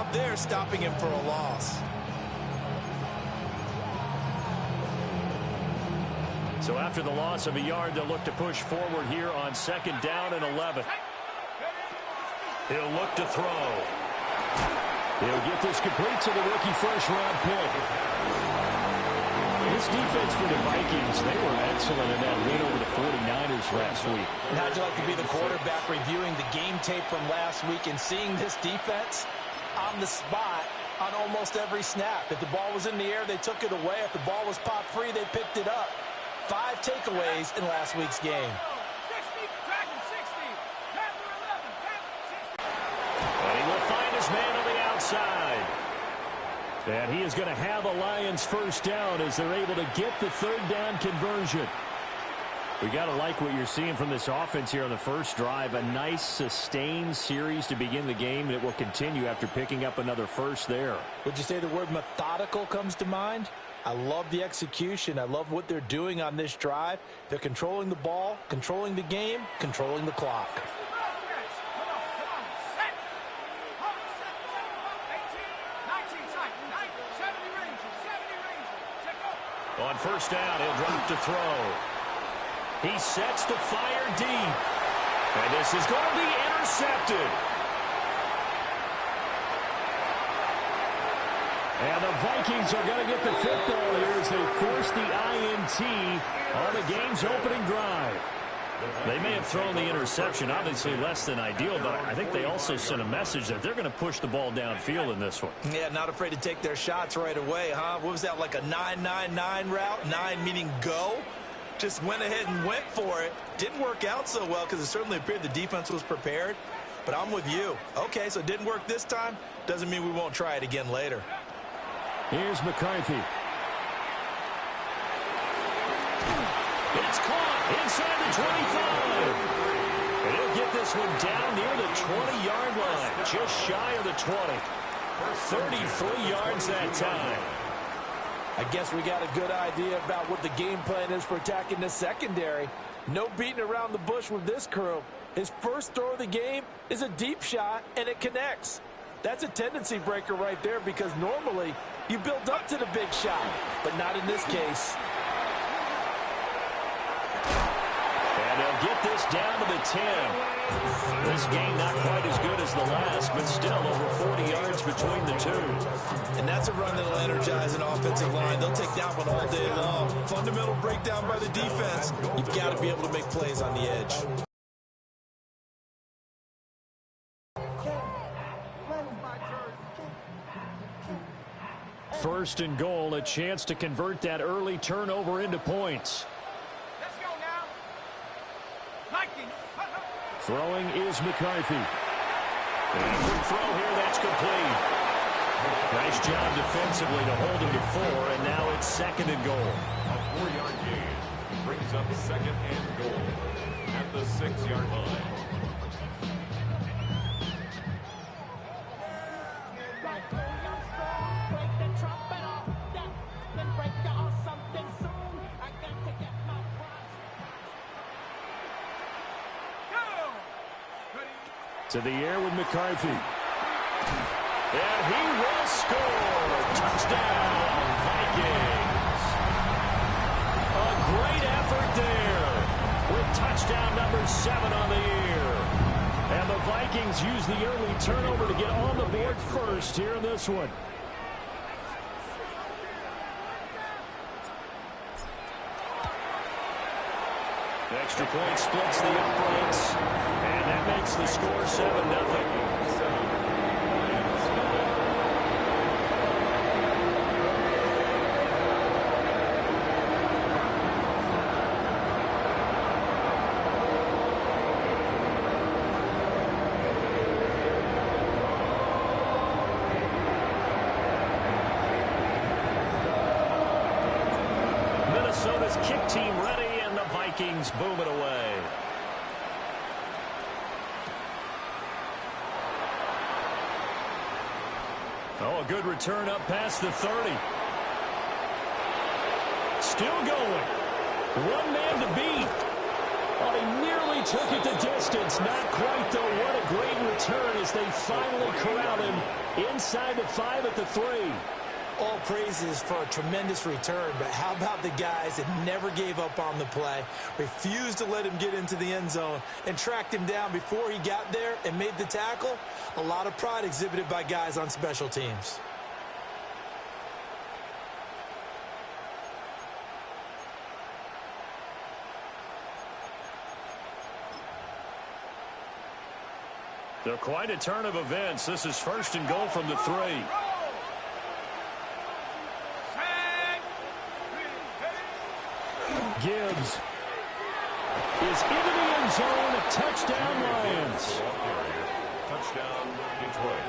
job there stopping him for a loss. So after the loss of a yard, they'll look to push forward here on 2nd down and 11. He'll look to throw. He'll get this complete to the rookie first-round pick. This defense for the Vikings, they were excellent in that win over the 49ers last week. And how'd you like to be the quarterback reviewing the game tape from last week and seeing this defense on the spot on almost every snap? If the ball was in the air, they took it away. If the ball was popped free, they picked it up. 5 takeaways in last week's game. And he will find his man on the outside. And he is going to have a Lions first down as they're able to get the 3rd down conversion. We got to like what you're seeing from this offense here on the first drive. A nice, sustained series to begin the game, and it will continue after picking up another first there. Would you say the word methodical comes to mind? I love the execution. I love what they're doing on this drive. They're controlling the ball, controlling the game, controlling the clock. On first down, he'll drop to throw. He sets to fire deep. And this is going to be intercepted. And the Vikings are going to get the football here as they force the INT on the game's opening drive. They may have thrown the interception, obviously less than ideal, but I think they also sent a message that they're going to push the ball downfield in this one. Yeah, not afraid to take their shots right away, huh? What was that, like a 9-9-9 route? 9 meaning go? Just went ahead and went for it. Didn't work out so well because it certainly appeared the defense was prepared. But I'm with you. Okay, so it didn't work this time. Doesn't mean we won't try it again later. Here's McCarthy. It's caught inside the 25. And he'll get this one down near the 20-yard line, just shy of the 20. 33 yards that time. I guess we got a good idea about what the game plan is for attacking the secondary. No beating around the bush with this crew. His first throw of the game is a deep shot, and it connects. That's a tendency breaker right there because normally you build up to the big shot, but not in this case. And they'll get this down to the 10. This game not quite as good as the last, but still over 40 yards between the two. And that's a run that'll energize an offensive line. They'll take that one all day long. Fundamental breakdown by the defense. You've got to be able to make plays on the edge. First and goal, a chance to convert that early turnover into points. Let's go now. Viking. Throwing is McCarthy. And a quick throw here, that's complete. Nice job defensively to hold him to 4, and now it's 2nd and goal. A 4-yard gain brings up 2nd and goal at the 6-yard line. To the air with McCarthy. And he will score. Touchdown, Vikings. A great effort there with touchdown number 7 on the year. And the Vikings use the early turnover to get on the board first here in this one. The extra point splits the uprights, and that makes the score 7-0. Minnesota's kick team ready, and the Vikings boom it away. Oh, a good return up past the 30. Still going. One man to beat. Oh, he nearly took it the distance. Not quite, though. What a great return as they finally corral him inside the 5 at the 3. All praises for a tremendous return, but how about the guys that never gave up on the play, refused to let him get into the end zone, and tracked him down before he got there and made the tackle? A lot of pride exhibited by guys on special teams. So quite a turn of events. This is 1st and goal from the 3. Gibbs is into the end zone. A touchdown, Lions. Touchdown, Detroit.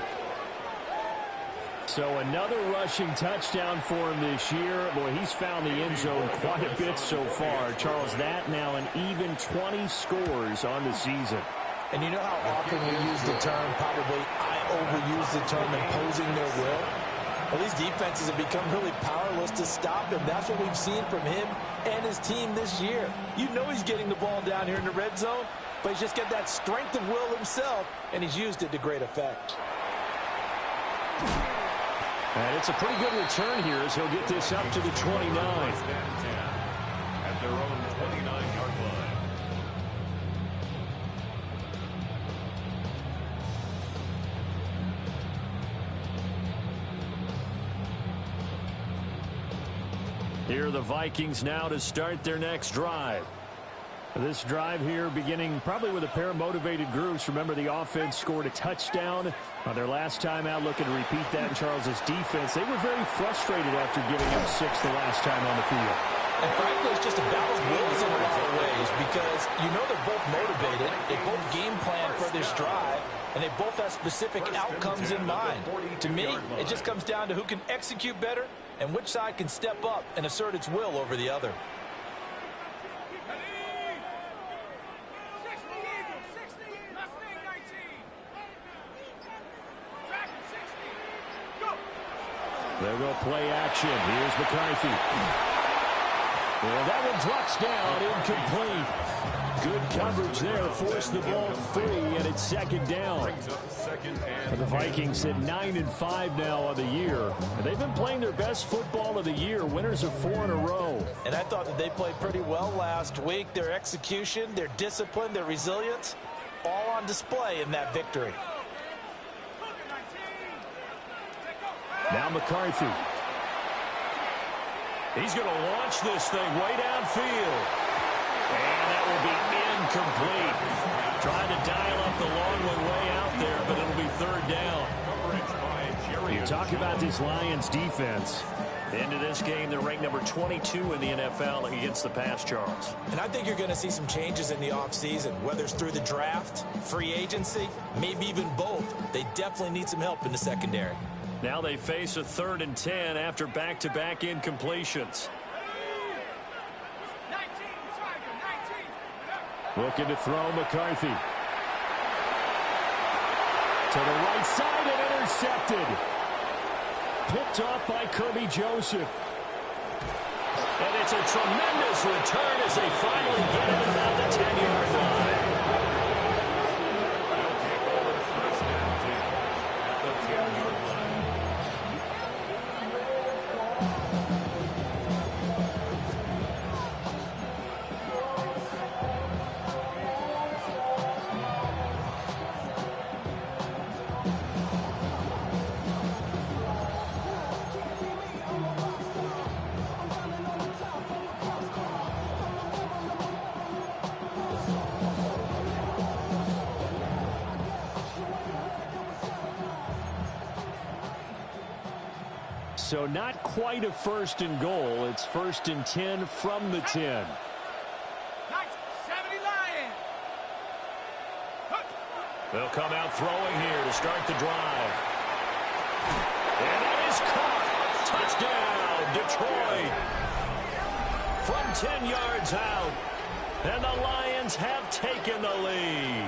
So another rushing touchdown for him this year. Boy, he's found the end zone quite a bit so far. Charles, that now an even 20 scores on the season. And you know how often we use the term, probably I overuse the term imposing their will? Well, these defenses have become really powerless to stop him. That's what we've seen from him and his team this year. You know he's getting the ball down here in the red zone, but he's just got that strength of will himself, and he's used it to great effect. And it's a pretty good return here as he'll get this up to the 29. At their own 29-yard line. Here are the Vikings now to start their next drive. This drive here beginning probably with a pair of motivated groups. Remember, the offense scored a touchdown on their last time out, looking to repeat that in Charles's defense. They were very frustrated after giving up 6 the last time on the field. And frankly, it's just a battle of wills in a lot of ways because you know they're both motivated. They both game plan for this drive, and they both have specific outcomes in mind. To me, it just comes down to who can execute better and which side can step up and assert its will over the other. They'll go play action. Here's McCarthy. Well, that one drops down, incomplete. Good coverage there. Forced the ball free, and it's 2nd down. The Vikings at 9-5 now on the year. And they've been playing their best football of the year. Winners of 4 in a row. And I thought that they played pretty well last week. Their execution, their discipline, their resilience, all on display in that victory. Now McCarthy. He's going to launch this thing way downfield. And that will be incomplete. Trying to dial up the long one way out there, but it'll be 3rd down. You talk about this Lions defense. Into this game, they're ranked number 22 in the NFL against the pass, Charles. And I think you're going to see some changes in the offseason, whether it's through the draft, free agency, maybe even both. They definitely need some help in the secondary. Now they face a 3rd and 10 after back-to-back incompletions. 19, Looking to throw McCarthy. To the right side and intercepted. Picked off by Kirby Joseph. And it's a tremendous return as they finally get it about the 10-yard line. So not quite a 1st and goal. It's 1st and 10 from the 10. 70 Lions. They'll come out throwing here to start the drive. And that is caught. Touchdown, Detroit. From 10 yards out. And the Lions have taken the lead.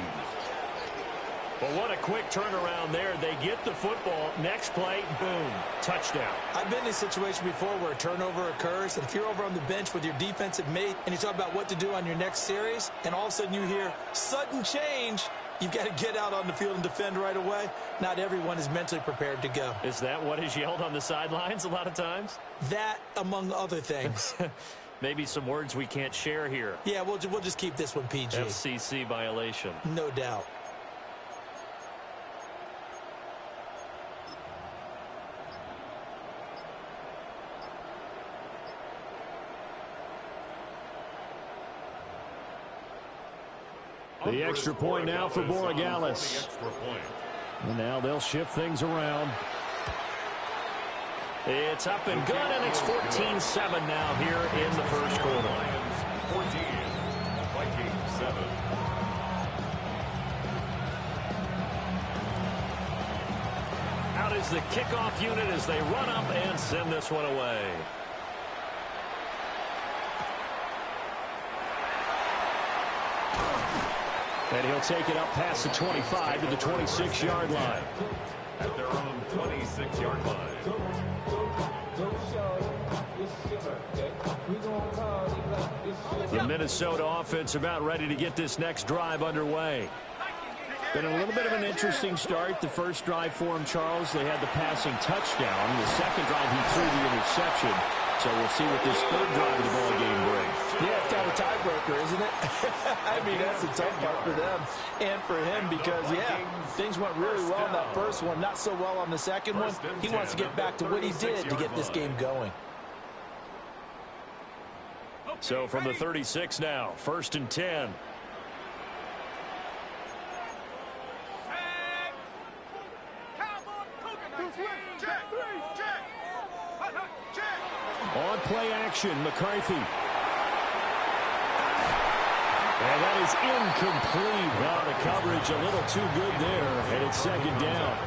Well, what a quick turnaround there. They get the football. Next play, boom, touchdown. I've been in a situation before where a turnover occurs, and if you're over on the bench with your defensive mate and you talk about what to do on your next series, and all of a sudden you hear sudden change, you've got to get out on the field and defend right away. Not everyone is mentally prepared to go. Is that what is yelled on the sidelines a lot of times? That, among other things. Maybe some words we can't share here. Yeah, we'll just keep this one PG. FCC violation. No doubt. The extra point now for Borregales. And now they'll shift things around. It's up and good, and it's 14-7 now here in the first quarter. Lions 14, Vikings 7. Out is the kickoff unit as they run up and send this one away. And he'll take it up past the 25 to the 26-yard line. At their own 26-yard line. The Minnesota offense about ready to get this next drive underway. Been a little bit of an interesting start. The first drive for him, Charles, they had the passing touchdown. The second drive, he threw the interception. So we'll see what this third drive of the ball game brings. Yeah, it's kind of a tiebreaker, isn't it? I mean, that's the tough part for them and for him because, yeah, things went really well in that first one, not so well on the second one. He wants to get back to what he did to get this game going. So from the 36 now, 1st and 10. On play action, McCarthy. And that is incomplete. Well, the coverage a little too good there, and it's second down.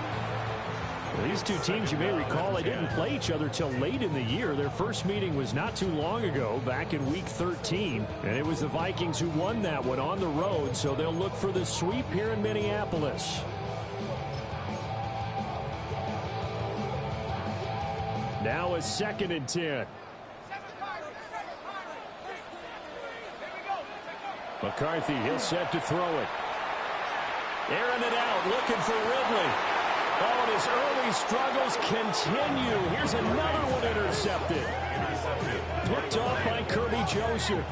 Well, these two teams, you may recall, they didn't play each other till late in the year. Their first meeting was not too long ago, back in Week 13. And it was the Vikings who won that one on the road, so they'll look for the sweep here in Minneapolis. Now it's 2nd and 10. McCarthy, he'll set to throw it. Airing it out, looking for Ridley. Oh, and his early struggles continue. Here's another one intercepted. Picked off by Kirby Joseph.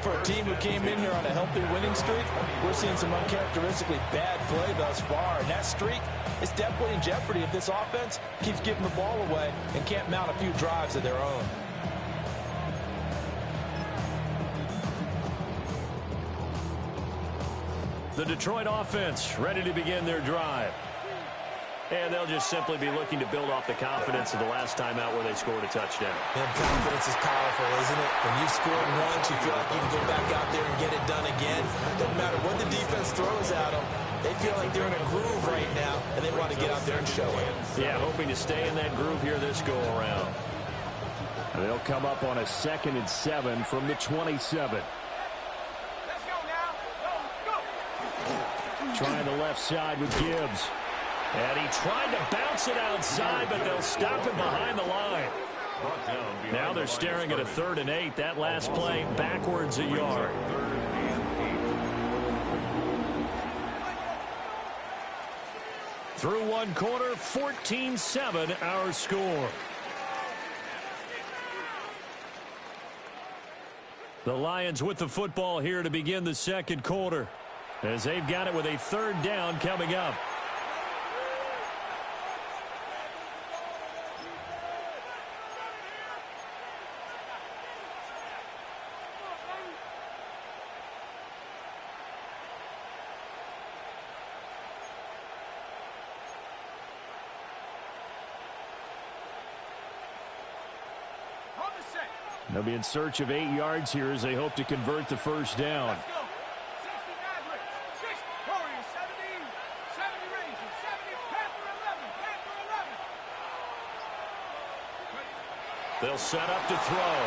For a team who came in here on a healthy winning streak, we're seeing some uncharacteristically bad play thus far. And that streak is definitely in jeopardy if this offense keeps giving the ball away and can't mount a few drives of their own. The Detroit offense ready to begin their drive. And they'll just simply be looking to build off the confidence of the last time out where they scored a touchdown. And confidence is powerful, isn't it? When you've scored once, you feel like you can go back out there and get it done again. No matter what the defense throws at them, they feel like they're in a groove right now, and they want to get out there and show it. Yeah, hoping to stay in that groove here this go-around. They'll come up on a 2nd and 7 from the 27. Let's go now. Go. Trying the left side with Gibbs. And he tried to bounce it outside, but they'll stop him behind the line. Now they're staring at a 3rd and 8. That last play backwards a yard. Through one quarter, 14-7 our score. The Lions with the football here to begin the second quarter, as they've got it with a 3rd down coming up. They'll be in search of 8 yards here as they hope to convert the first down. Let's go. 60 Mavericks, 60 Warriors, 70, 70 Rangers, 70 Panther 11, Panther 11. They'll set up to throw.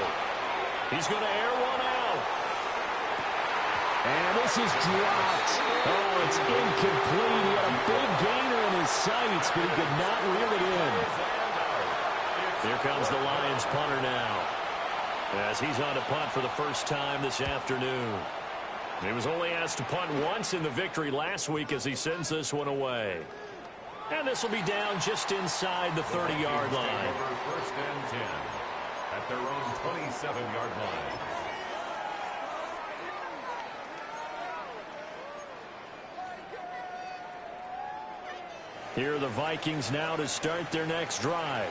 He's going to air one out. And this is dropped. Oh, it's incomplete. He had a big gainer in his sights, but he could not reel it in. Here comes the Lions punter now, as he's on to punt for the first time this afternoon. He was only asked to punt once in the victory last week as he sends this one away. And this will be down just inside the 30-yard line. First and 10 at their own 27-yard line. Here are the Vikings now to start their next drive.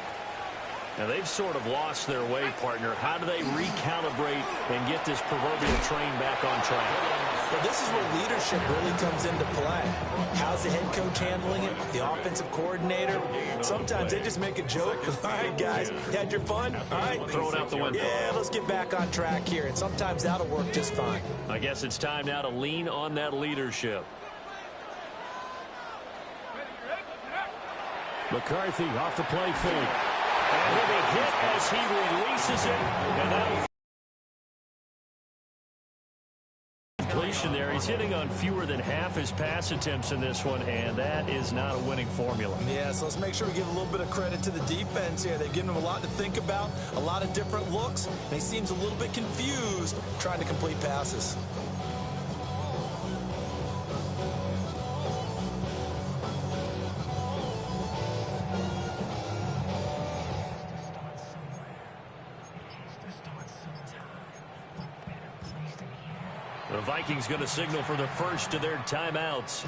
Now, they've sort of lost their way, partner. How do they recalibrate and get this proverbial train back on track? Well, this is where leadership really comes into play. How's the head coach handling it? The offensive coordinator? Sometimes they just make a joke. All right, guys, had your fun? All right. Throw it out the window. Yeah, let's get back on track here. And sometimes that'll work just fine. I guess it's time now to lean on that leadership. McCarthy off the play fake. And he'll be hit as he releases it. And that'll completion there. He's hitting on fewer than half his pass attempts in this one, and that is not a winning formula. Yeah, so let's make sure we give a little bit of credit to the defense here. They've given him a lot to think about, a lot of different looks, and he seems a little bit confused trying to complete passes. The Vikings going to signal for the first of their timeouts.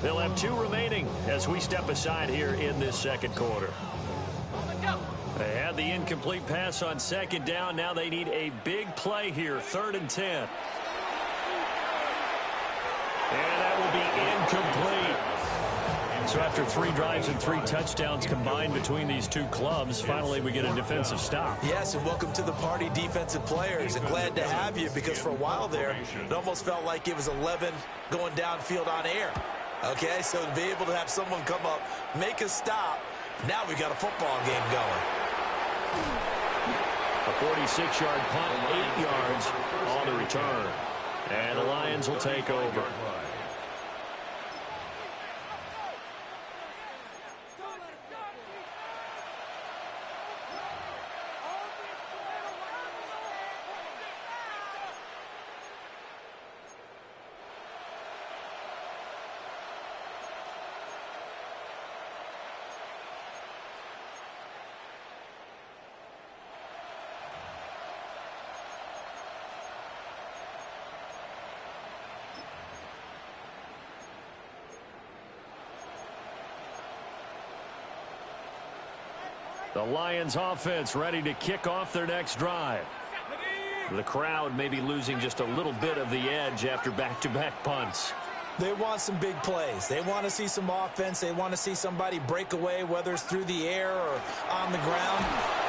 They'll have 2 remaining as we step aside here in this second quarter. They had the incomplete pass on second down. Now they need a big play here, 3rd and 10. And that will be incomplete. So after 3 drives and 3 touchdowns combined between these two clubs, finally we get a defensive stop. Yes, and welcome to the party, defensive players. And glad to have you, because for a while there, it almost felt like it was 11 going downfield on air. Okay, so to be able to have someone come up, make a stop, now we got a football game going. A 46-yard punt, 8 yards on the return. And the Lions will take over. The Lions offense ready to kick off their next drive. The crowd may be losing just a little bit of the edge after back-to-back punts. They want some big plays. They want to see some offense. They want to see somebody break away, whether it's through the air or on the ground.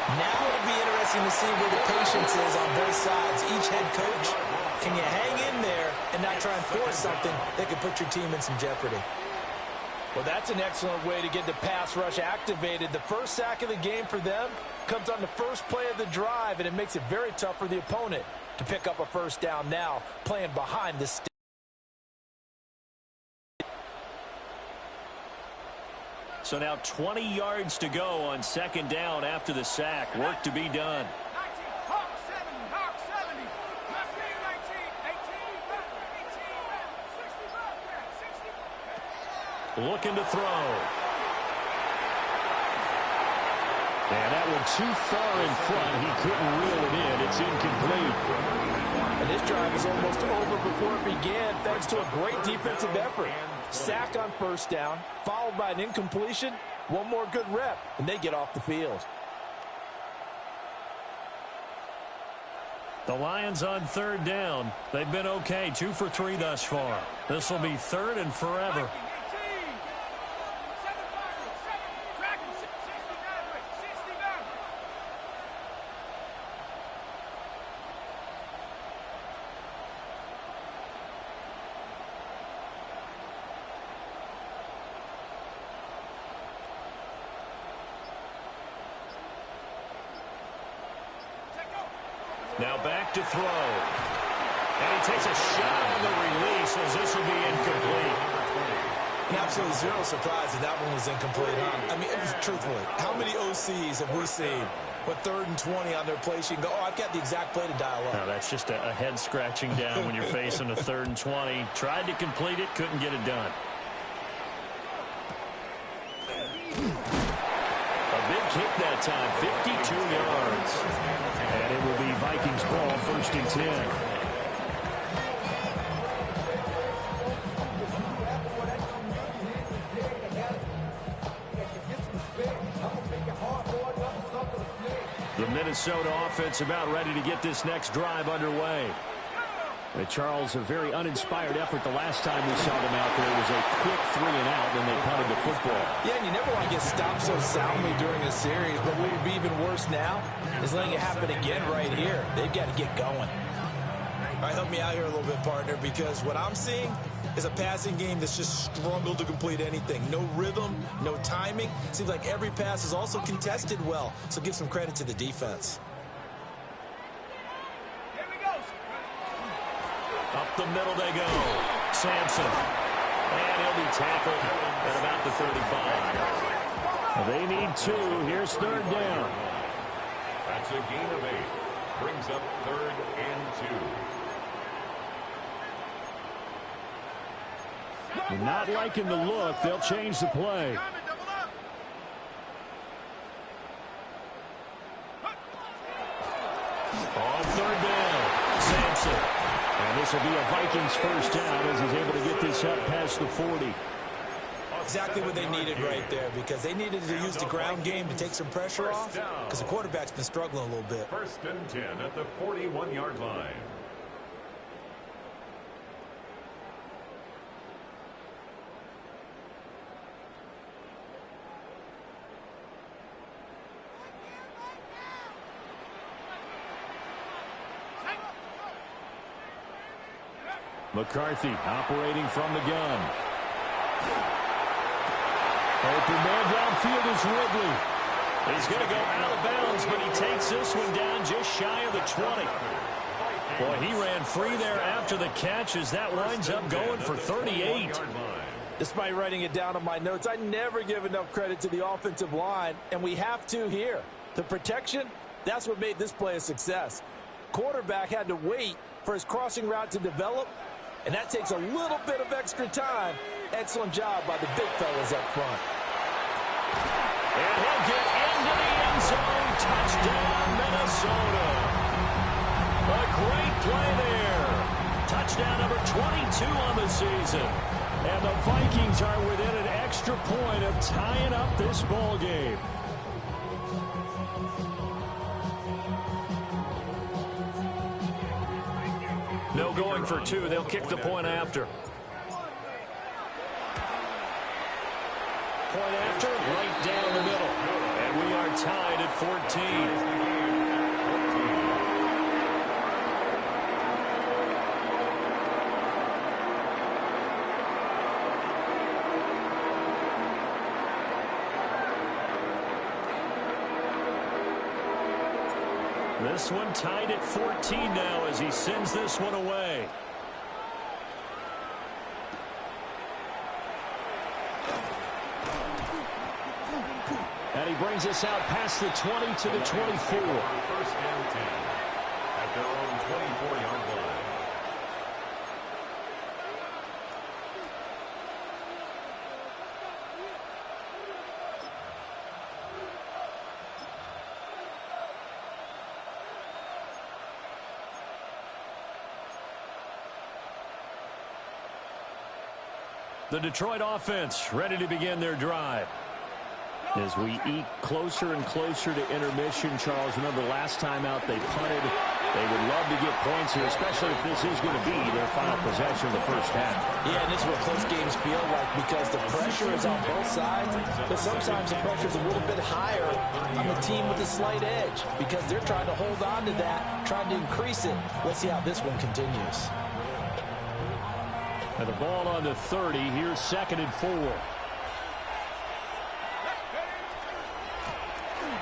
Now it'll be interesting to see where the patience is on both sides. Each head coach, can you hang in there and not try and force something that could put your team in some jeopardy? Well, that's an excellent way to get the pass rush activated. The first sack of the game for them comes on the first play of the drive, and it makes it very tough for the opponent to pick up a first down now, playing behind the stick. So now 20 yards to go on second down after the sack. Work to be done. Looking to throw. And that one too far in front. He couldn't reel it in. It's incomplete. And this drive is almost over before it began, thanks to a great defensive effort. Sack on first down, followed by an incompletion. One more good rep, and they get off the field. The Lions on third down. They've been okay, 2 for 3 thus far. This will be 3rd and forever. Now back to throw. And he takes a shot on the release as this will be incomplete. And absolutely zero surprise that that one was incomplete, huh? I mean, truthfully, how many OCs have we seen with 3rd and 20 on their play sheet and go, oh, I've got the exact play to dial up? No, that's just a head scratching down when you're facing a 3rd and 20. Tried to complete it, couldn't get it done. A big kick that time, 52 yards. And it will be Vikings ball, 1st and 10. The Minnesota offense about ready to get this next drive underway. Charles, a very uninspired effort the last time we saw them out there. It was a quick 3 and out when they punted the football. Yeah, and you never want to get stopped so soundly during a series, but what would be even worse now is letting it happen again right here. They've got to get going. All right, help me out here a little bit, partner, because what I'm seeing is a passing game that's just struggled to complete anything. No rhythm, no timing. Seems like every pass is also contested well, so give some credit to the defense. Up the middle they go. Sampson. And he'll be tackled at about the 35. They need 2. Here's 3rd down. That's a gain of 8. Brings up 3rd and 2. Not liking the look. They'll change the play. On 3rd down. Sampson. And this will be a Vikings 1st down as he's able to get this up past the 40. Exactly what they needed right there, because they needed to use the ground game to take some pressure off, because the quarterback's been struggling a little bit. 1st and 10 at the 41-yard line. McCarthy operating from the gun. Open man downfield is Ridley. He's going to go out of bounds, but he takes this one down just shy of the 20. Boy, he ran free there after the catch as that winds up going for 38. Despite writing it down on my notes, I never give enough credit to the offensive line, and we have to here. The protection, that's what made this play a success. Quarterback had to wait for his crossing route to develop, and that takes a little bit of extra time. Excellent job by the big fellas up front. And he'll get into the end zone. Touchdown, Minnesota. A great play there. Touchdown number 22 on the season. And the Vikings are within an extra point of tying up this ball game. No going for 2. They'll kick the point after. Point after, right down the middle. And we are tied at 14. This one tied at 14 now as he sends this one away. And he brings us out past the 20 to the 24. 1st and 10 at their own 24-yard line. The Detroit offense ready to begin their drive. As we eke closer and closer to intermission, Charles, remember last time out they punted. They would love to get points here, especially if this is going to be their final possession of the first half. Yeah, and this is what close games feel like because the pressure is on both sides, but sometimes the pressure is a little bit higher on the team with a slight edge because they're trying to hold on to that, trying to increase it. Let's see how this one continues. And the ball on the 30. Here's 2nd and 4.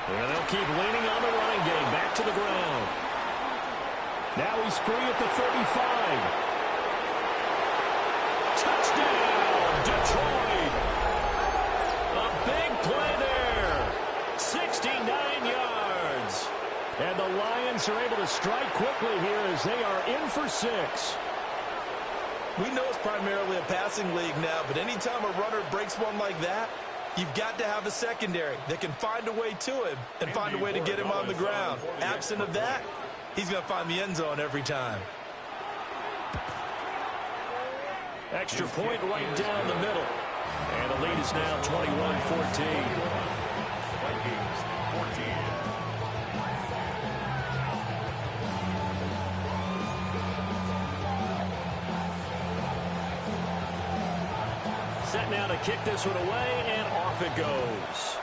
And they'll keep leaning on the running game. Back to the ground. Now he's free at the 35. Touchdown, Detroit. A big play there. 69 yards. And the Lions are able to strike quickly here as they are in for 6. We know it's primarily a passing league now, but anytime a runner breaks one like that, you've got to have a secondary that can find a way to him and find a way to get him on the ground. Absent of that, he's going to find the end zone every time. Extra point right down the middle. And the lead is now 21-14. Vikings 14. Set now to kick this one away, and off it goes.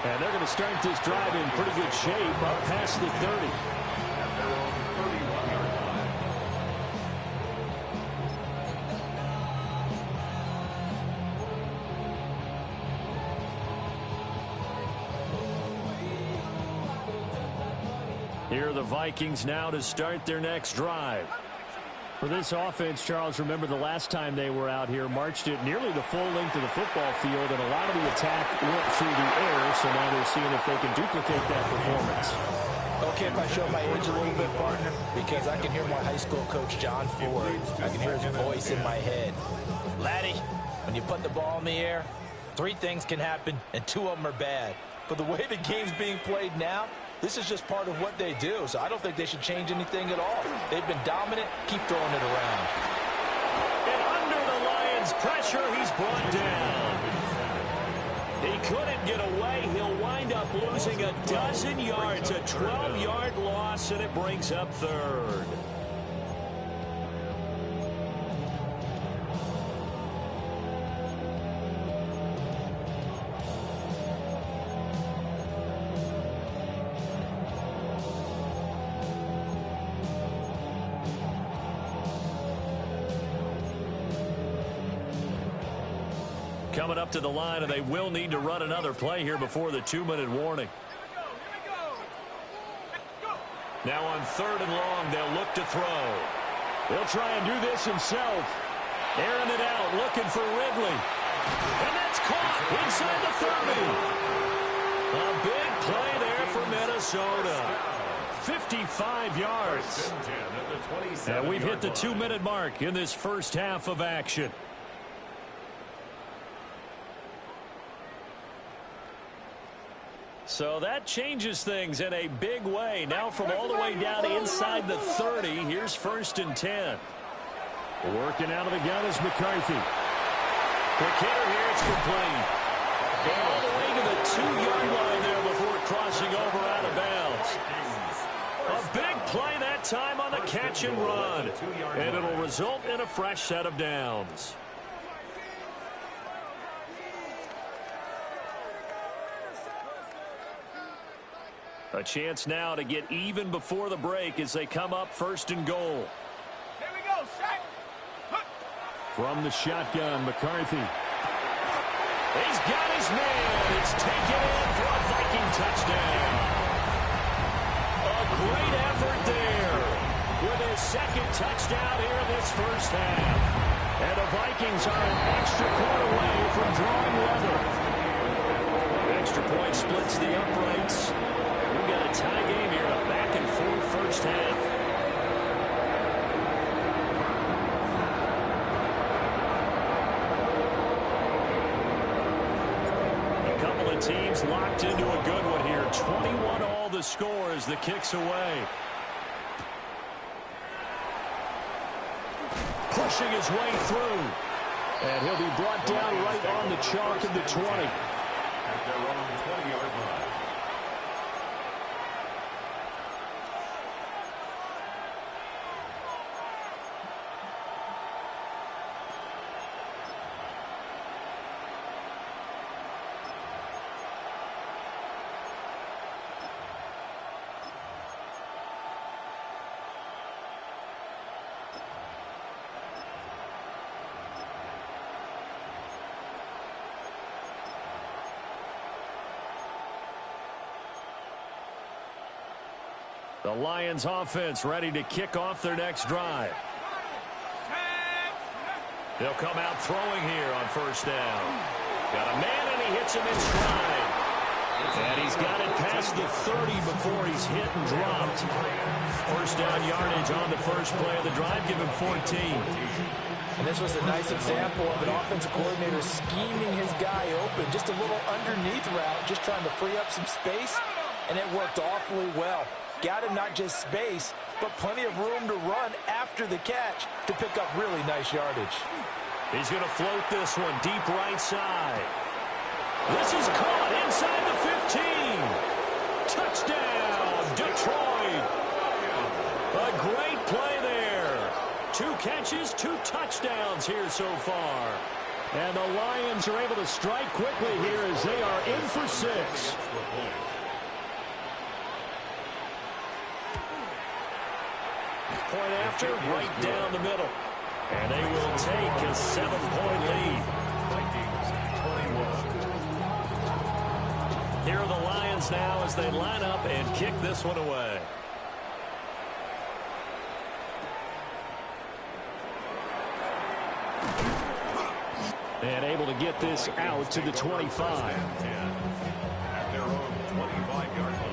And they're going to start this drive in pretty good shape up past the 30. At their own 31-yard line. Here are the Vikings now to start their next drive. For this offense, Charles, remember the last time they were out here, marched it nearly the full length of the football field, and a lot of the attack went through the air, so now they're seeing if they can duplicate that performance. Okay, if I show my age a little bit, partner, because I can hear my high school coach, John Ford. I can hear his voice in my head. Laddie, when you put the ball in the air, 3 things can happen, and 2 of them are bad. But the way the game's being played now, this is just part of what they do, so I don't think they should change anything at all. They've been dominant. Keep throwing it around. And under the Lions' pressure, he's brought down. He couldn't get away. He'll wind up losing a dozen yards, a 12-yard loss, and it brings up 3rd. Coming up to the line, and they will need to run another play here before the 2-minute warning. Now on 3rd and long, they'll look to throw. He'll try and do this himself. Airing it out, looking for Ridley. And that's caught inside the 30. A big play there for Minnesota. 55 yards. And we've hit the 2-minute mark in this first half of action. So that changes things in a big way. Now from all the way down inside the 30, here's 1st and 10. Working out of the gun is McCarthy. The kicker here, it's complete. All the way to the 2-yard line there before crossing over out of bounds. A big play that time on the catch and run. And it'll result in a fresh set of downs. A chance now to get even before the break as they come up 1st and goal. Here we go, sack. From the shotgun, McCarthy. He's got his man. It's taken in for a Viking touchdown. A great effort there with his 2nd touchdown here in this first half. And the Vikings are an extra point away from drawing level. Extra point splits the uprights. We've got a tie game here, a back-and-forth first half. A couple of teams locked into a good one here. 21 all the score as the kick's away. Pushing his way through. And he'll be brought down right on the chalk of the 20. At their own 20-yard line. The Lions offense ready to kick off their next drive. They'll come out throwing here on first down. Got a man, and he hits him in stride. And he's got it past the 30 before he's hit and dropped. First down yardage on the first play of the drive. Give him 14. And this was a nice example of an offensive coordinator scheming his guy open. Just a little underneath route, just trying to free up some space. And it worked awfully well. Got him not just space, but plenty of room to run after the catch to pick up really nice yardage. He's going to float this one deep right side. This is caught inside the 15. Touchdown, Detroit. A great play there. 2 catches, 2 touchdowns here so far. And the Lions are able to strike quickly here as they are in for 6. Point after, right down the middle. And they will take a 7-point lead. Here are the Lions now as they line up and kick this one away. And able to get this out to the 25. At their own 25-yard line.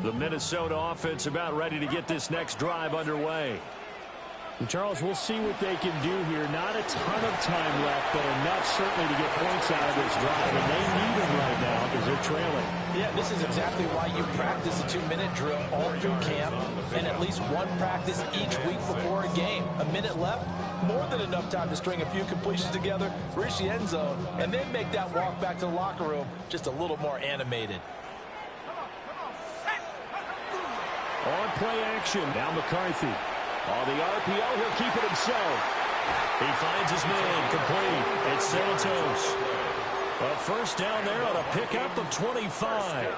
The Minnesota offense about ready to get this next drive underway. And Charles, we'll see what they can do here. Not a ton of time left, but enough certainly to get points out of this drive. And they need them right now because they're trailing. Yeah, this is exactly why you practice a 2-minute drill all through camp and at least one practice each week before a game. A minute left, more than enough time to string a few completions together, reach the end zone, and then make that walk back to the locker room just a little more animated. On play action. Now McCarthy. On the RPO, he'll keep it himself. He finds his man complete. It's Santos. A first down there on a pickup of 25.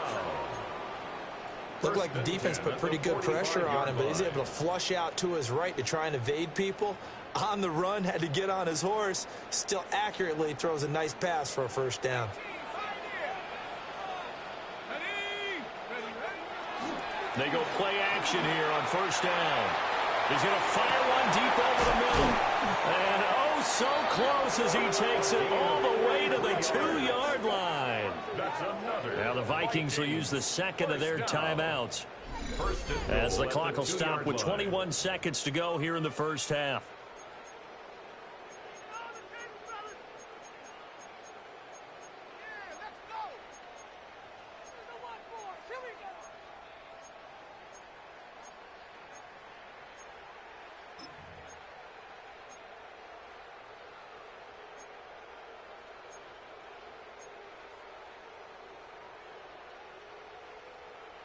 Looked like the defense put pretty good pressure on him, but he's able to flush out to his right to try and evade people. On the run, had to get on his horse. Still accurately throws a nice pass for a first down. They go play action here on first down. He's going to fire one deep over the middle. And oh, so close as he takes it all the way to the 2-yard line. Now the Vikings will use the second of their timeouts as the clock will stop with 21 seconds to go here in the first half.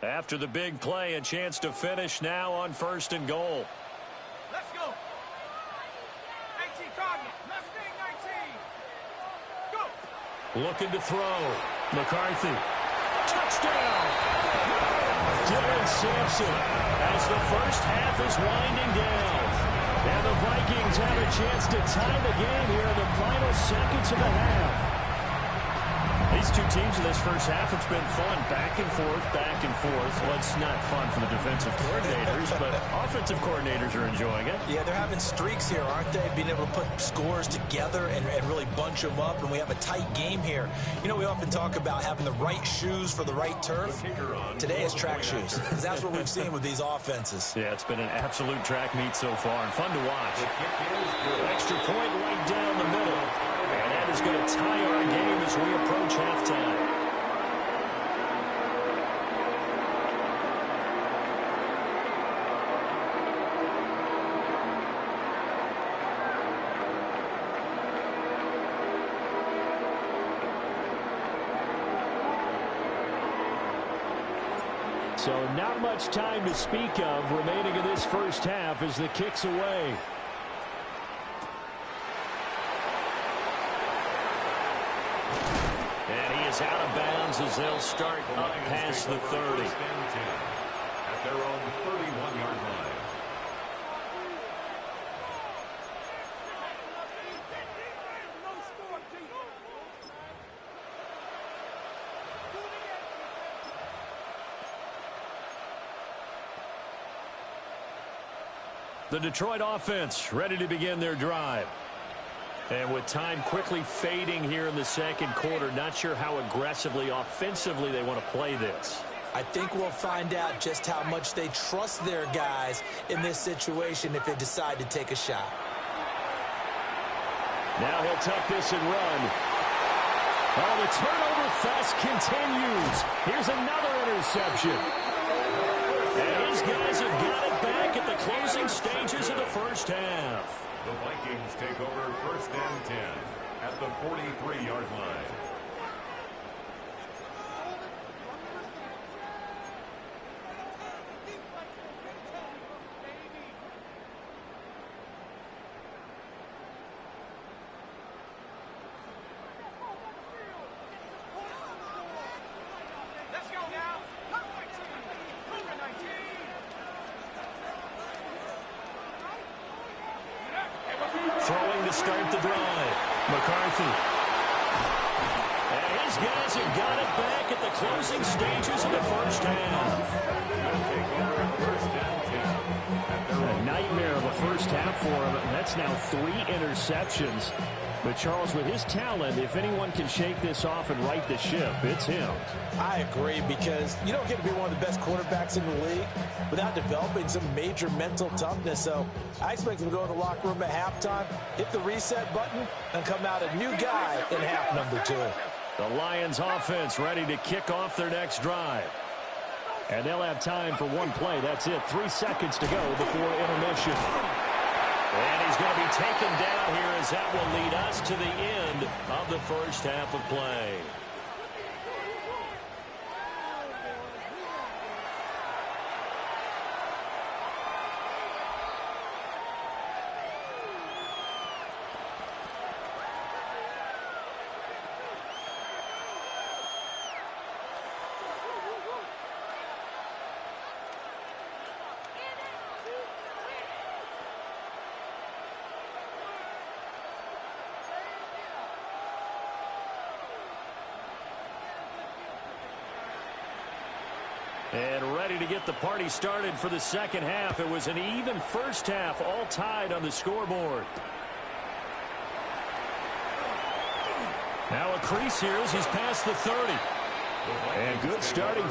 After the big play, a chance to finish now on first and goal. Let's go. 19 target. Let's stay 19. Go. Looking to throw. McCarthy. Touchdown! Dylan Sampson as the first half is winding down. And the Vikings have a chance to tie the game here in the final seconds of the half. These two teams in this first half, it's been fun. Back and forth, back and forth. Well, it's not fun for the defensive coordinators, but offensive coordinators are enjoying it. Yeah, they're having streaks here, aren't they? Being able to put scores together and really bunch them up, and we have a tight game here. You know, we often talk about having the right shoes for the right turf. Today is track shoes, because that's what we've seen with these offenses. Yeah, it's been an absolute track meet so far, and fun to watch. Extra point right down the middle. And that is going to tie our game as we approach halftime. So not much time to speak of remaining in this first half as the kick's away. Out of bounds as they'll start up past the 30. At their own 31-yard line. The Detroit offense ready to begin their drive. And with time quickly fading here in the second quarter, not sure how aggressively, offensively they want to play this. I think we'll find out just how much they trust their guys in this situation if they decide to take a shot. Now he'll tuck this and run. Oh, the turnover fest continues. Here's another interception. And his guys have got it back at the closing stages of the first half. The Vikings take over first and 10 at the 43-yard line. Let's go now. Number 19. Throwing to start the drive. McCarthy. And his guys have got it back at the closing stages of the first half. Take over first and 10 at A nightmare of a first half for him. And that's now 3 interceptions. But Charles, with his talent, if anyone can shake this off and right the ship, it's him. I agree, because you don't get to be one of the best quarterbacks in the league without developing some major mental toughness. So I expect him to go in the locker room at halftime, hit the reset button, and come out a new guy in half number 2. The Lions offense ready to kick off their next drive. And they'll have time for one play. That's it. 3 seconds to go before intermission. And he's going to be taken down here, as that will lead us to the end of the first half of play. And ready to get the party started for the second half. It was an even first half, all tied on the scoreboard. Now a crease here as he's past the 30. And good starting.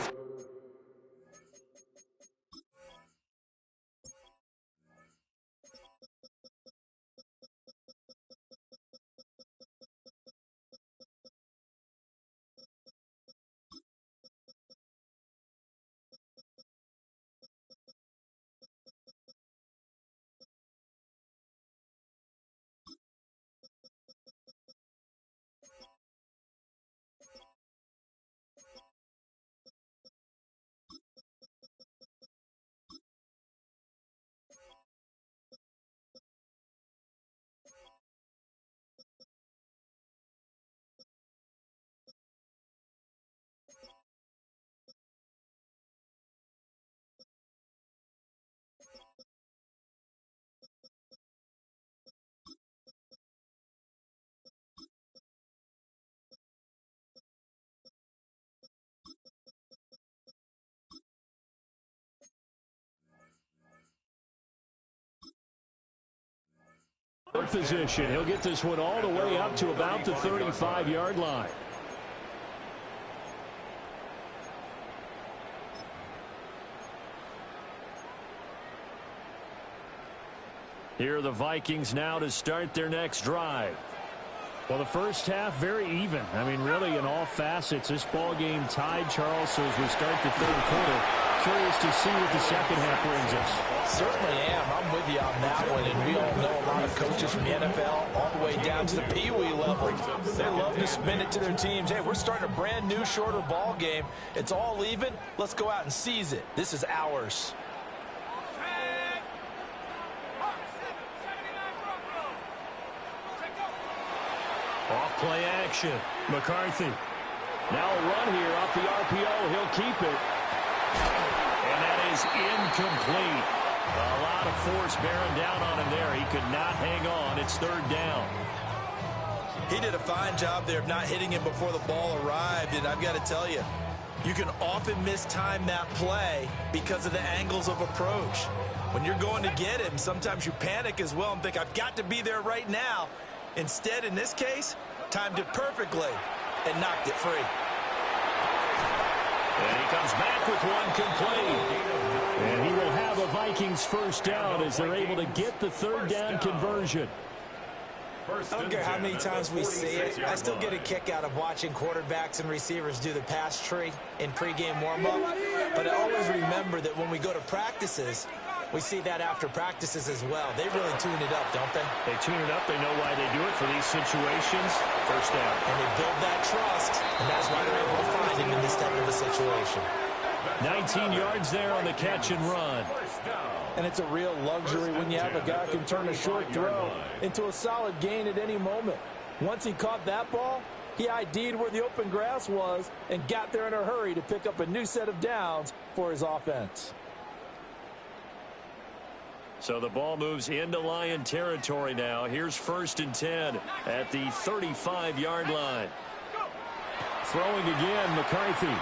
Position. He'll get this one all the way up to about the 35-yard line. Here are the Vikings now to start their next drive. Well, the first half, very even. I mean, really, in all facets, this ball game tied, Charles. So as we start the third quarter, curious to see what the second half brings us. Certainly am. I'm with you on that one. And we all know a lot of coaches from the NFL all the way down to the Pee Wee level. They love to spin it to their teams. Hey, we're starting a brand new, shorter ball game. It's all even. Let's go out and seize it. This is ours. Off play action. McCarthy. Now a run here off the RPO. He'll keep it. And that is incomplete. A lot of force bearing down on him there. He could not hang on. It's third down. He did a fine job there of not hitting him before the ball arrived. And I've got to tell you, you can often mistime that play because of the angles of approach. When you're going to get him, sometimes you panic as well and think, I've got to be there right now. Instead, in this case, timed it perfectly and knocked it free. And he comes back with one complete. And he will have a Vikings first down as they're able to get the third down conversion. I don't care how many times we see it. I still get a kick out of watching quarterbacks and receivers do the pass tree in pregame warm-up. But I always remember that when we go to practices, we see that after practices as well. They really tune it up, don't they? They tune it up. They know why they do it for these situations. First down. And they build that trust, and that's why they're able to find him in this type of a situation. 19 yards there on the catch and run. And it's a real luxury when you have a guy who can turn a short throw into a solid gain at any moment. Once he caught that ball, he ID'd where the open grass was and got there in a hurry to pick up a new set of downs for his offense. So the ball moves into Lion territory now. Here's 1st and 10 at the 35-yard line. Throwing again, McCarthy.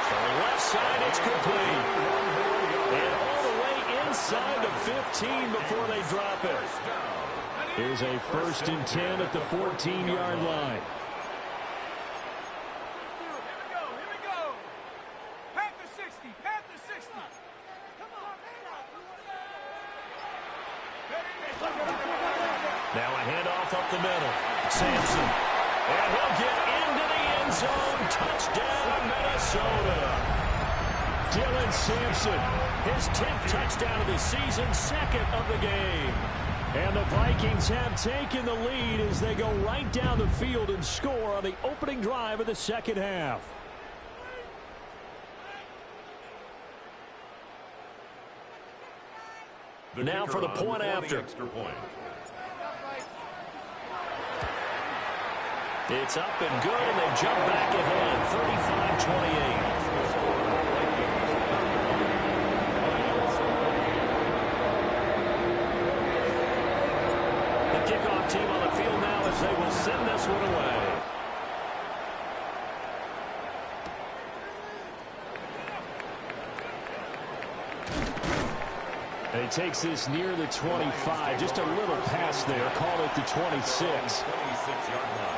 For the left side, it's complete. And all the way inside the 15 before they drop it. Here's a 1st and 10 at the 14-yard line. Here we go. Panther 60, Panther 60. Come on. Now a handoff up the middle. Sampson. And he'll get into the end zone. Touchdown, Minnesota. Dylan Sampson, his 10th touchdown of the season, 2nd of the game. And the Vikings have taken the lead as they go right down the field and score on the opening drive of the second half. Now for the point after. It's up and good, and they jump back ahead, 35-28. Kickoff team on the field now as they will send this one away. And he takes this near the 25. Just a little pass there. Call it the 26.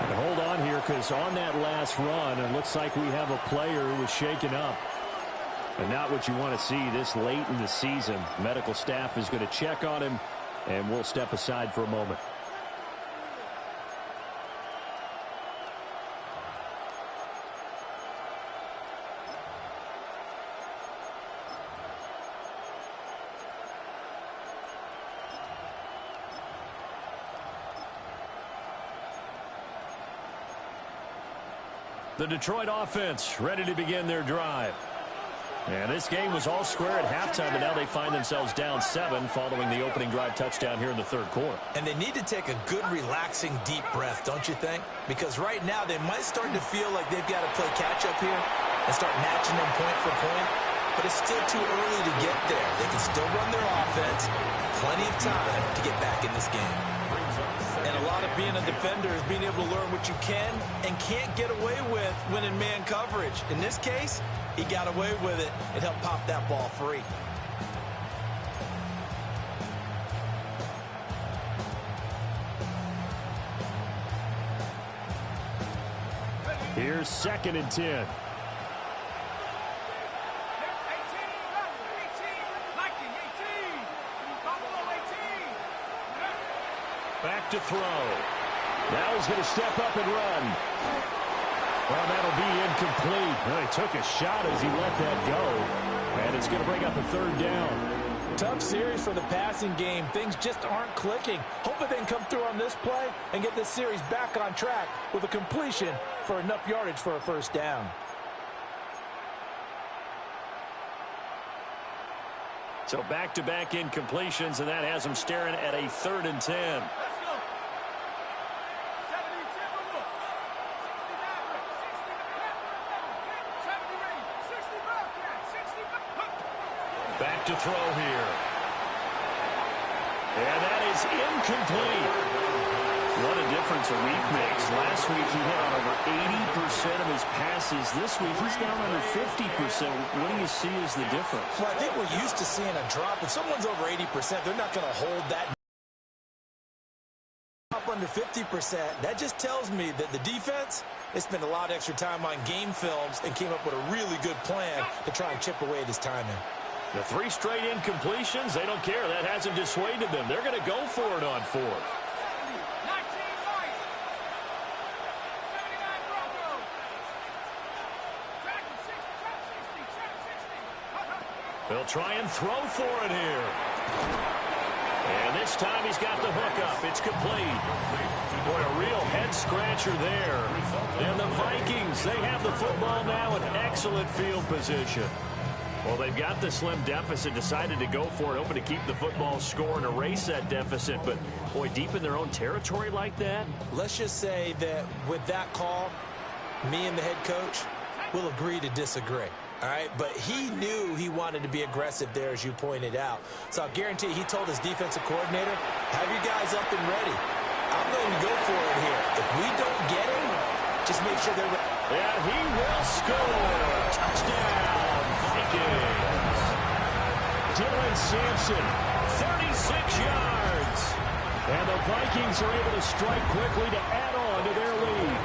And hold on here, because on that last run, it looks like we have a player who was shaken up. And not what you want to see this late in the season. Medical staff is going to check on him, and we'll step aside for a moment. The Detroit offense ready to begin their drive. And this game was all square at halftime, and now they find themselves down 7 following the opening drive touchdown here in the third quarter. And they need to take a good, relaxing, deep breath, don't you think? Because right now they might start to feel like they've got to play catch-up here and start matching them point for point. But it's still too early to get there. They can still run their offense. Plenty of time to get back in this game. And a lot of being a defender is being able to learn what you can and can't get away with when in man coverage. In this case, he got away with it and helped pop that ball free. Here's 2nd and 10. 18, Viking 18. Buffalo 18. Back to throw. Now he's going to step up and run. Well, that'll be incomplete. Well, he took a shot as he let that go. And it's going to bring up a 3rd down. Tough series for the passing game. Things just aren't clicking. Hopefully they can come through on this play and get this series back on track with a completion for enough yardage for a 1st down. So back-to-back incompletions, and that has them staring at a 3rd and 10. Let's go. 70 Timberwolves. 60 Mavericks. 60 Panther 70 Rangers. 60 Bobcats. 60 Back to throw here. And that is incomplete. What a difference a week makes. Last week he hit on over 80% of his passes. This week he's down under 50%. What do you see as the difference? Well, I think we're used to seeing a drop. If someone's over 80%, they're not going to hold that up under 50%. That just tells me that the defense, they spent a lot of extra time on game films and came up with a really good plan to try and chip away at his timing. The 3 straight incompletions, they don't care. That hasn't dissuaded them. They're going to go for it on 4th. They'll try and throw for it here. And this time he's got the hook up. It's complete. Boy, a real head-scratcher there. And the Vikings, they have the football now in excellent field position. Well, they've got the slim deficit, decided to go for it, hoping to keep the football score and erase that deficit. But, boy, deep in their own territory like that? Let's just say that with that call, me and the head coach will agree to disagree. All right, but he knew he wanted to be aggressive there, as you pointed out. So I'll guarantee he told his defensive coordinator, have your guys up and ready. I'm going to go for it here. If we don't get him, just make sure they're ready. And he will score. Touchdown, Vikings. Dylan Sampson, 36 yards. And the Vikings are able to strike quickly to add on to their lead.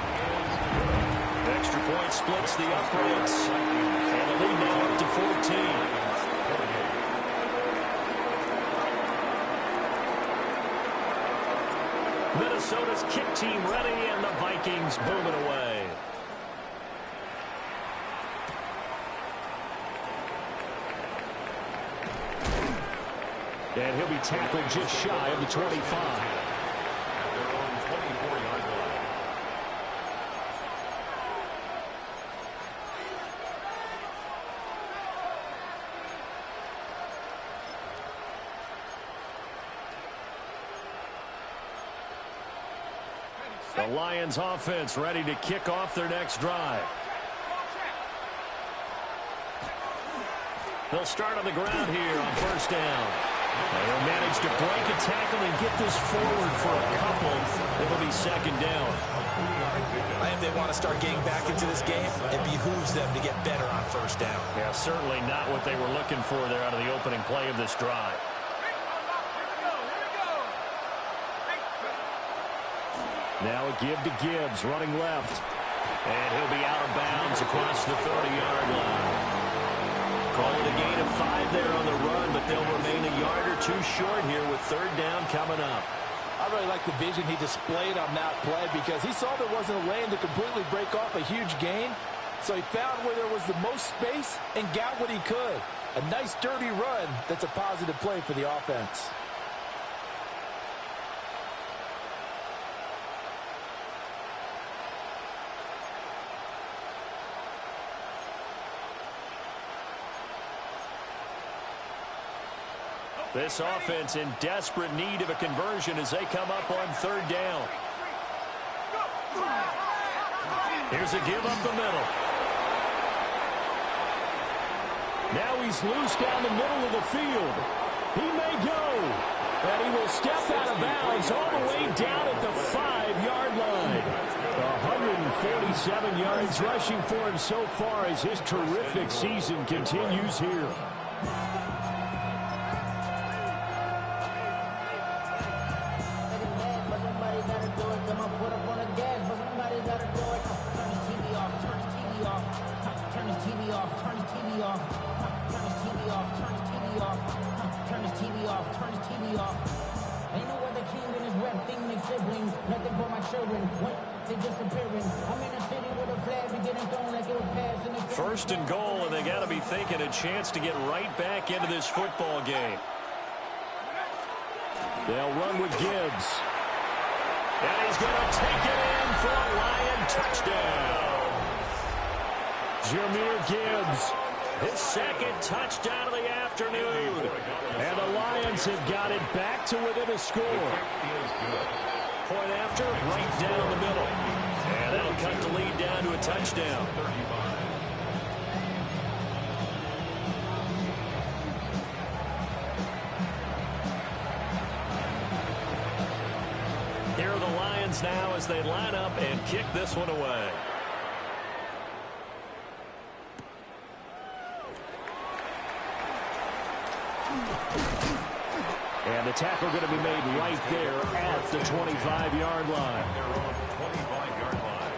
Extra point splits the uprights. And the lead now up to 14. Minnesota's kick team ready, and the Vikings booming away. And he'll be tackled just shy of the 25. The Lions offense ready to kick off their next drive. They'll start on the ground here on 1st down. They'll manage to break a tackle and get this forward for a couple. It'll be 2nd down. I think they want to start getting back into this game. It behooves them to get better on 1st down. Yeah, certainly not what they were looking for there out of the opening play of this drive. Now a give to Gibbs, running left. And he'll be out of bounds across the 30-yard line. Call it a gain of 5 there on the run, but they'll remain a yard or 2 short here with 3rd down coming up. I really like the vision he displayed on that play because he saw there wasn't a lane to completely break off a huge gain. So he found where there was the most space and got what he could. A nice, dirty run that's a positive play for the offense. This offense in desperate need of a conversion as they come up on 3rd down. Here's a give up the middle. Now he's loose down the middle of the field. He may go. And he will step out of bounds all the way down at the 5-yard line. 147 yards rushing for him so far as his terrific season continues here. First and goal, and they got to be thinking a chance to get right back into this football game. They'll run with Gibbs. And he's going to take it in for a Lion touchdown. Jahmyr Gibbs, his 2nd touchdown of the afternoon. And the Lions have got it back to within a score. Point after, right down the middle. And that'll cut the lead down to a touchdown. Here are the Lions now as they line up and kick this one away. And the tackle going to be made right there at the 25-yard line. They're on the 25-yard line.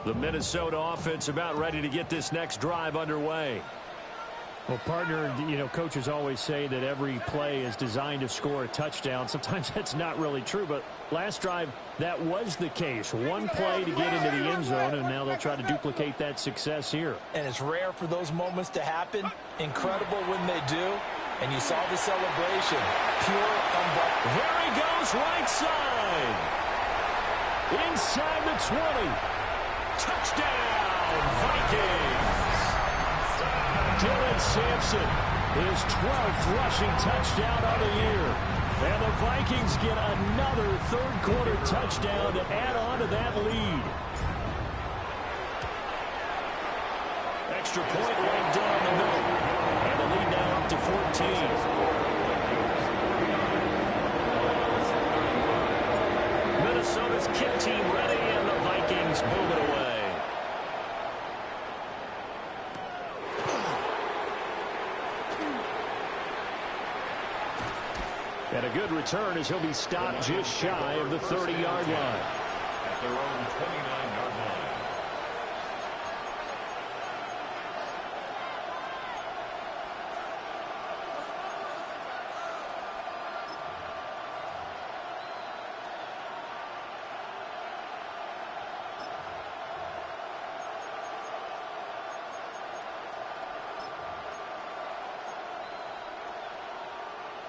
The Minnesota offense about ready to get this next drive underway. Well, partner, you know, coaches always say that every play is designed to score a touchdown. Sometimes that's not really true, but last drive, that was the case. One play to get into the end zone, and now they'll try to duplicate that success here. And it's rare for those moments to happen. Incredible when they do. And you saw the celebration. Pure, unbelievable. There he goes, right side. Inside the 20. Touchdown, Vikings. Dylan Sampson, his 12th rushing touchdown of the year. And the Vikings get another third-quarter touchdown to add on to that lead. Extra point right down the middle. And the lead now up to 14. Minnesota's kick team ready, and the Vikings move it away. And a good return as he'll be stopped just shy of the 30-yard line. At their own 29-yard line.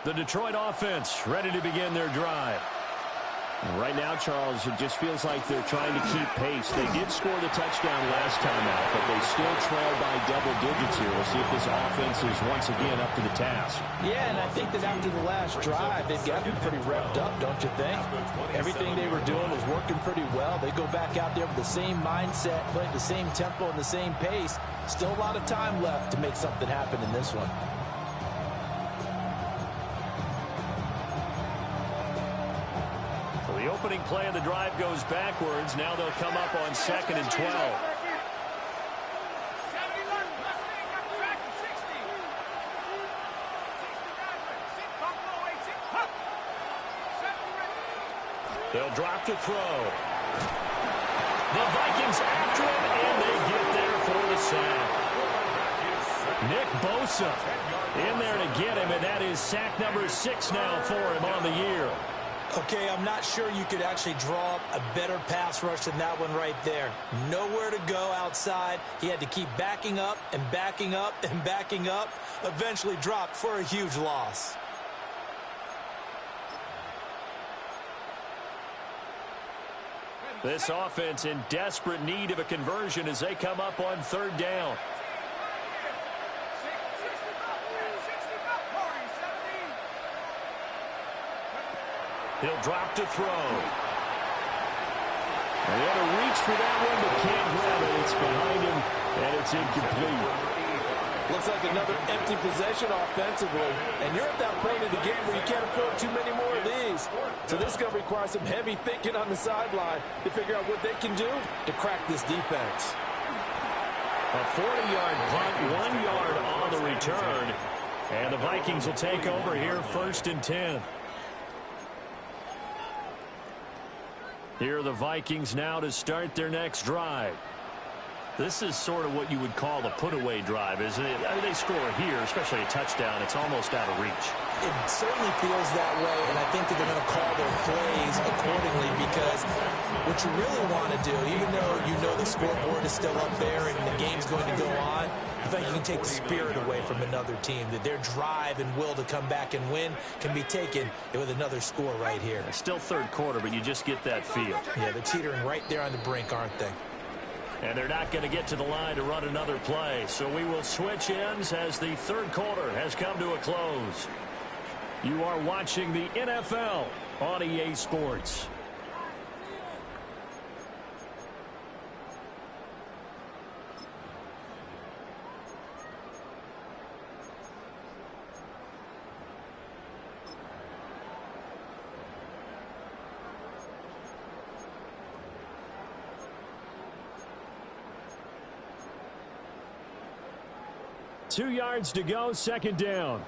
The Detroit offense ready to begin their drive. And right now, Charles, it just feels like they're trying to keep pace. They did score the touchdown last time out, but they still trail by double digits here. We'll see if this offense is once again up to the task. Yeah, and I think that after the last drive, they've got to be pretty revved up, don't you think? Everything they were doing was working pretty well. They go back out there with the same mindset, playing the same tempo and the same pace. Still a lot of time left to make something happen in this one. The opening play of the drive goes backwards. Now they'll come up on 2nd and 12. They'll drop to throw. The Vikings after him, and they get there for the sack. Nick Bosa in there to get him, and that is sack number 6 now for him on the year. Okay, I'm not sure you could actually draw up a better pass rush than that one right there. Nowhere to go outside. He had to keep backing up and backing up and backing up. Eventually dropped for a huge loss. This offense in desperate need of a conversion as they come up on 3rd down. He'll drop to throw. They had to reach for that one, but can't grab it. It's behind him, and it's incomplete. Looks like another empty possession offensively. And you're at that point in the game where you can't afford too many more of these. So this is going to require some heavy thinking on the sideline to figure out what they can do to crack this defense. A 40-yard punt, 1 yard on the return. And the Vikings will take over here 1st and 10. Here are the Vikings now to start their next drive. This is sort of what you would call a put-away drive, isn't it? I mean, they score here, especially a touchdown. It's almost out of reach. It certainly feels that way, and I think that they're going to call their plays accordingly because what you really want to do, even though you know the scoreboard is still up there and the game's going to go on, I think you can take the spirit away from another team, that their drive and will to come back and win can be taken with another score right here. It's still 3rd quarter, but you just get that feel. Yeah, they're teetering right there on the brink, aren't they? And they're not going to get to the line to run another play. So we will switch ends as the 3rd quarter has come to a close. You are watching the NFL on EA Sports. 2 yards to go, second down.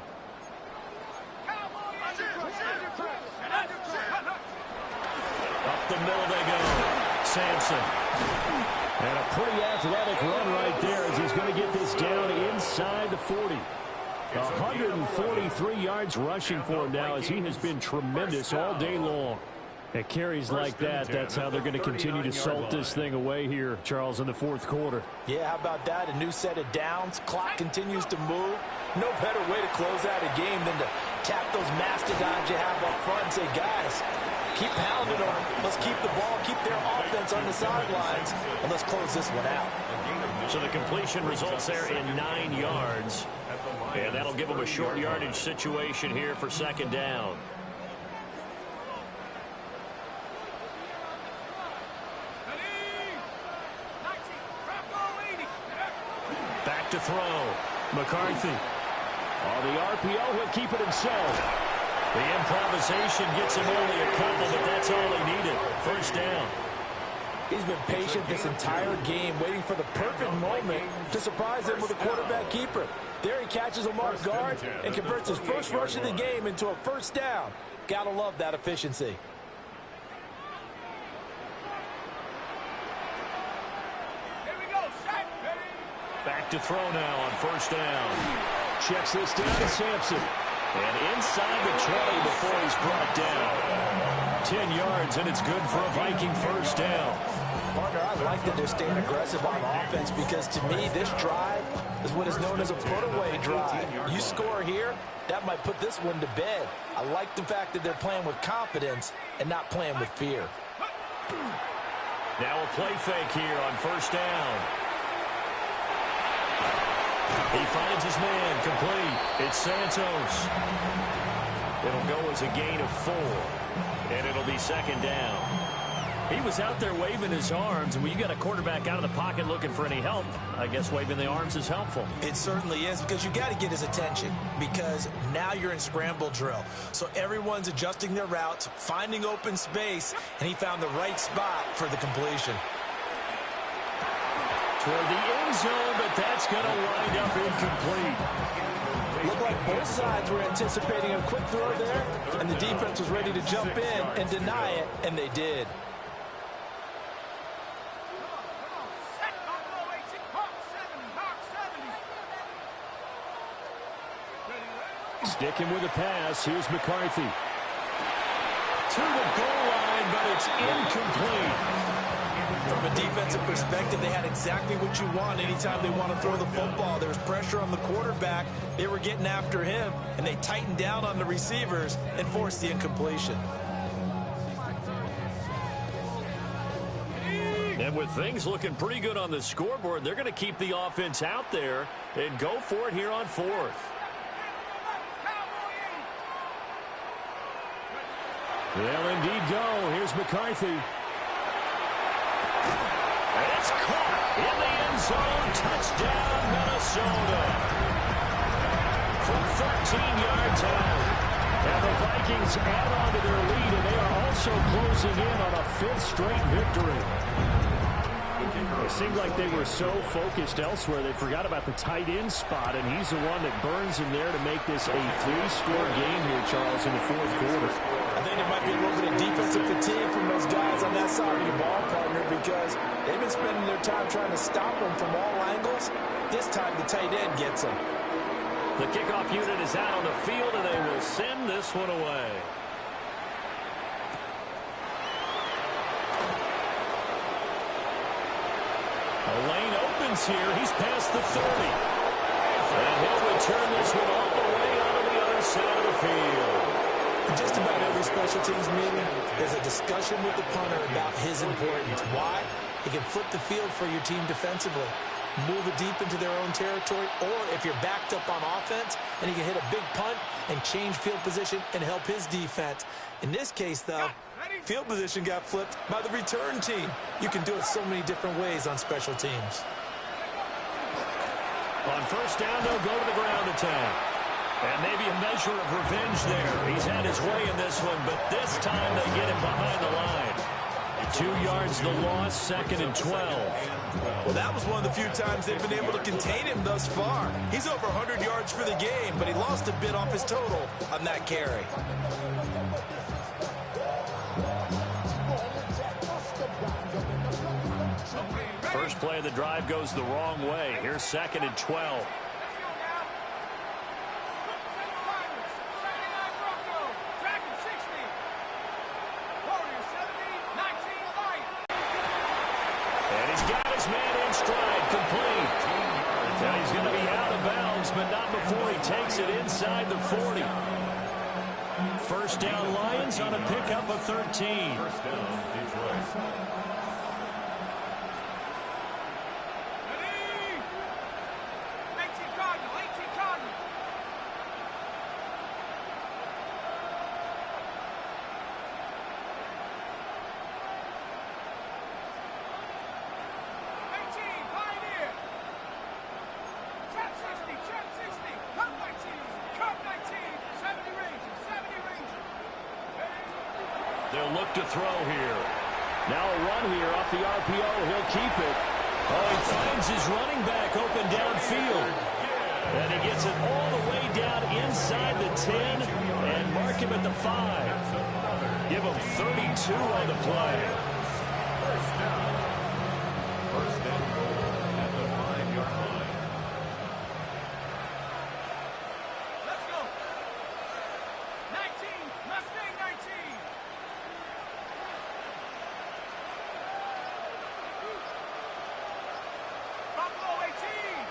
Up the middle they go. Sampson. And a pretty athletic run right there as he's going to get this down inside the 40. 143 yards rushing for him now as he has been tremendous all day long. At carries like that, that's how they're going to continue to salt this thing away here, Charles, in the fourth quarter. Yeah, how about that? A new set of downs. Clock continues to move. No better way to close out a game than to tap those mastodons you have up front and say, guys, keep pounding them. Let's keep the ball, keep their offense on the sidelines, and let's close this one out. So the completion results there in 9 yards. And that'll give them a short yardage situation here for second down. Back to throw. McCarthy. On the RPO, he'll keep it himself. The improvisation gets him only a couple, but that's all he needed. First down. He's been patient this entire game, waiting for the perfect moment to surprise him with a quarterback keeper. There he catches him off guard and converts his first rush of the game into a first down. Gotta love that efficiency. Here we go, set, ready. Back to throw now on first down. Checks this down to Sampson. And inside the 20 before he's brought down. 10 yards, and it's good for a Viking first down. Partner, I like that they're staying aggressive on offense because to me, this drive is what is known as a put-away drive. You score here, that might put this one to bed. I like the fact that they're playing with confidence and not playing with fear. Now a play fake here on first down. He finds his man, complete. It's Santos. It'll go as a gain of 4, and it'll be second down. He was out there waving his arms, and when you got a quarterback out of the pocket looking for any help, I guess waving the arms is helpful. It certainly is, because you got to get his attention, because now you're in scramble drill. So everyone's adjusting their routes, finding open space, and he found the right spot for the completion. Toward the end zone, but that's going to wind up incomplete. Looked like both sides were anticipating a quick throw there, and the defense was ready to jump in and deny it, and they did. Sticking with the pass, here's McCarthy. To the goal line, but it's incomplete. From a defensive perspective, they had exactly what you want anytime they want to throw the football. There was pressure on the quarterback. They were getting after him, and they tightened down on the receivers and forced the incompletion. And with things looking pretty good on the scoreboard, they're going to keep the offense out there and go for it here on fourth. They'll indeed go. Here's McCarthy. And it's caught in the end zone. Touchdown, Minnesota. From 13 yards out. And the Vikings add on to their lead, and they are also closing in on a 5th straight victory. It seemed like they were so focused elsewhere, they forgot about the tight end spot, and he's the one that burns in there to make this a 3-score game here, Charles, in the fourth quarter. I think there might be a little bit of defensive fatigue from those guys on that side of the ball, partner, because they've been spending their time trying to stop them from all angles. This time the tight end gets them. The kickoff unit is out on the field, and they will send this one away. A lane opens here. He's past the 30. And he'll return this one all the way out of the other side of the field. Just about every special teams meeting, there's a discussion with the punter about his importance. Why? He can flip the field for your team defensively, move it deep into their own territory, or if you're backed up on offense, and he can hit a big punt and change field position and help his defense. In this case, though, field position got flipped by the return team. You can do it so many different ways on special teams. On first down, they'll go to the ground attack. And maybe a measure of revenge there. He's had his way in this one, but this time they get him behind the line. 2 yards the loss, 2nd and 12. Well, that was one of the few times they've been able to contain him thus far. He's over 100 yards for the game, but he lost a bit off his total on that carry. First play of the drive goes the wrong way. Here's 2nd and 12. And he's got his man in stride, complete. Now he's going to be out of bounds, but not before he takes it inside the 40. First down Lions on a pickup of 13. First down, Detroit. They'll look to throw here. Now a run here off the RPO. He'll keep it. Oh, he finds his running back open downfield. And he gets it all the way down inside the 10 and mark him at the 5. Give him 32 on the play. First down. First and goal at the 5-yard line. Let's go. 19. Mustang 19. Buffalo 18.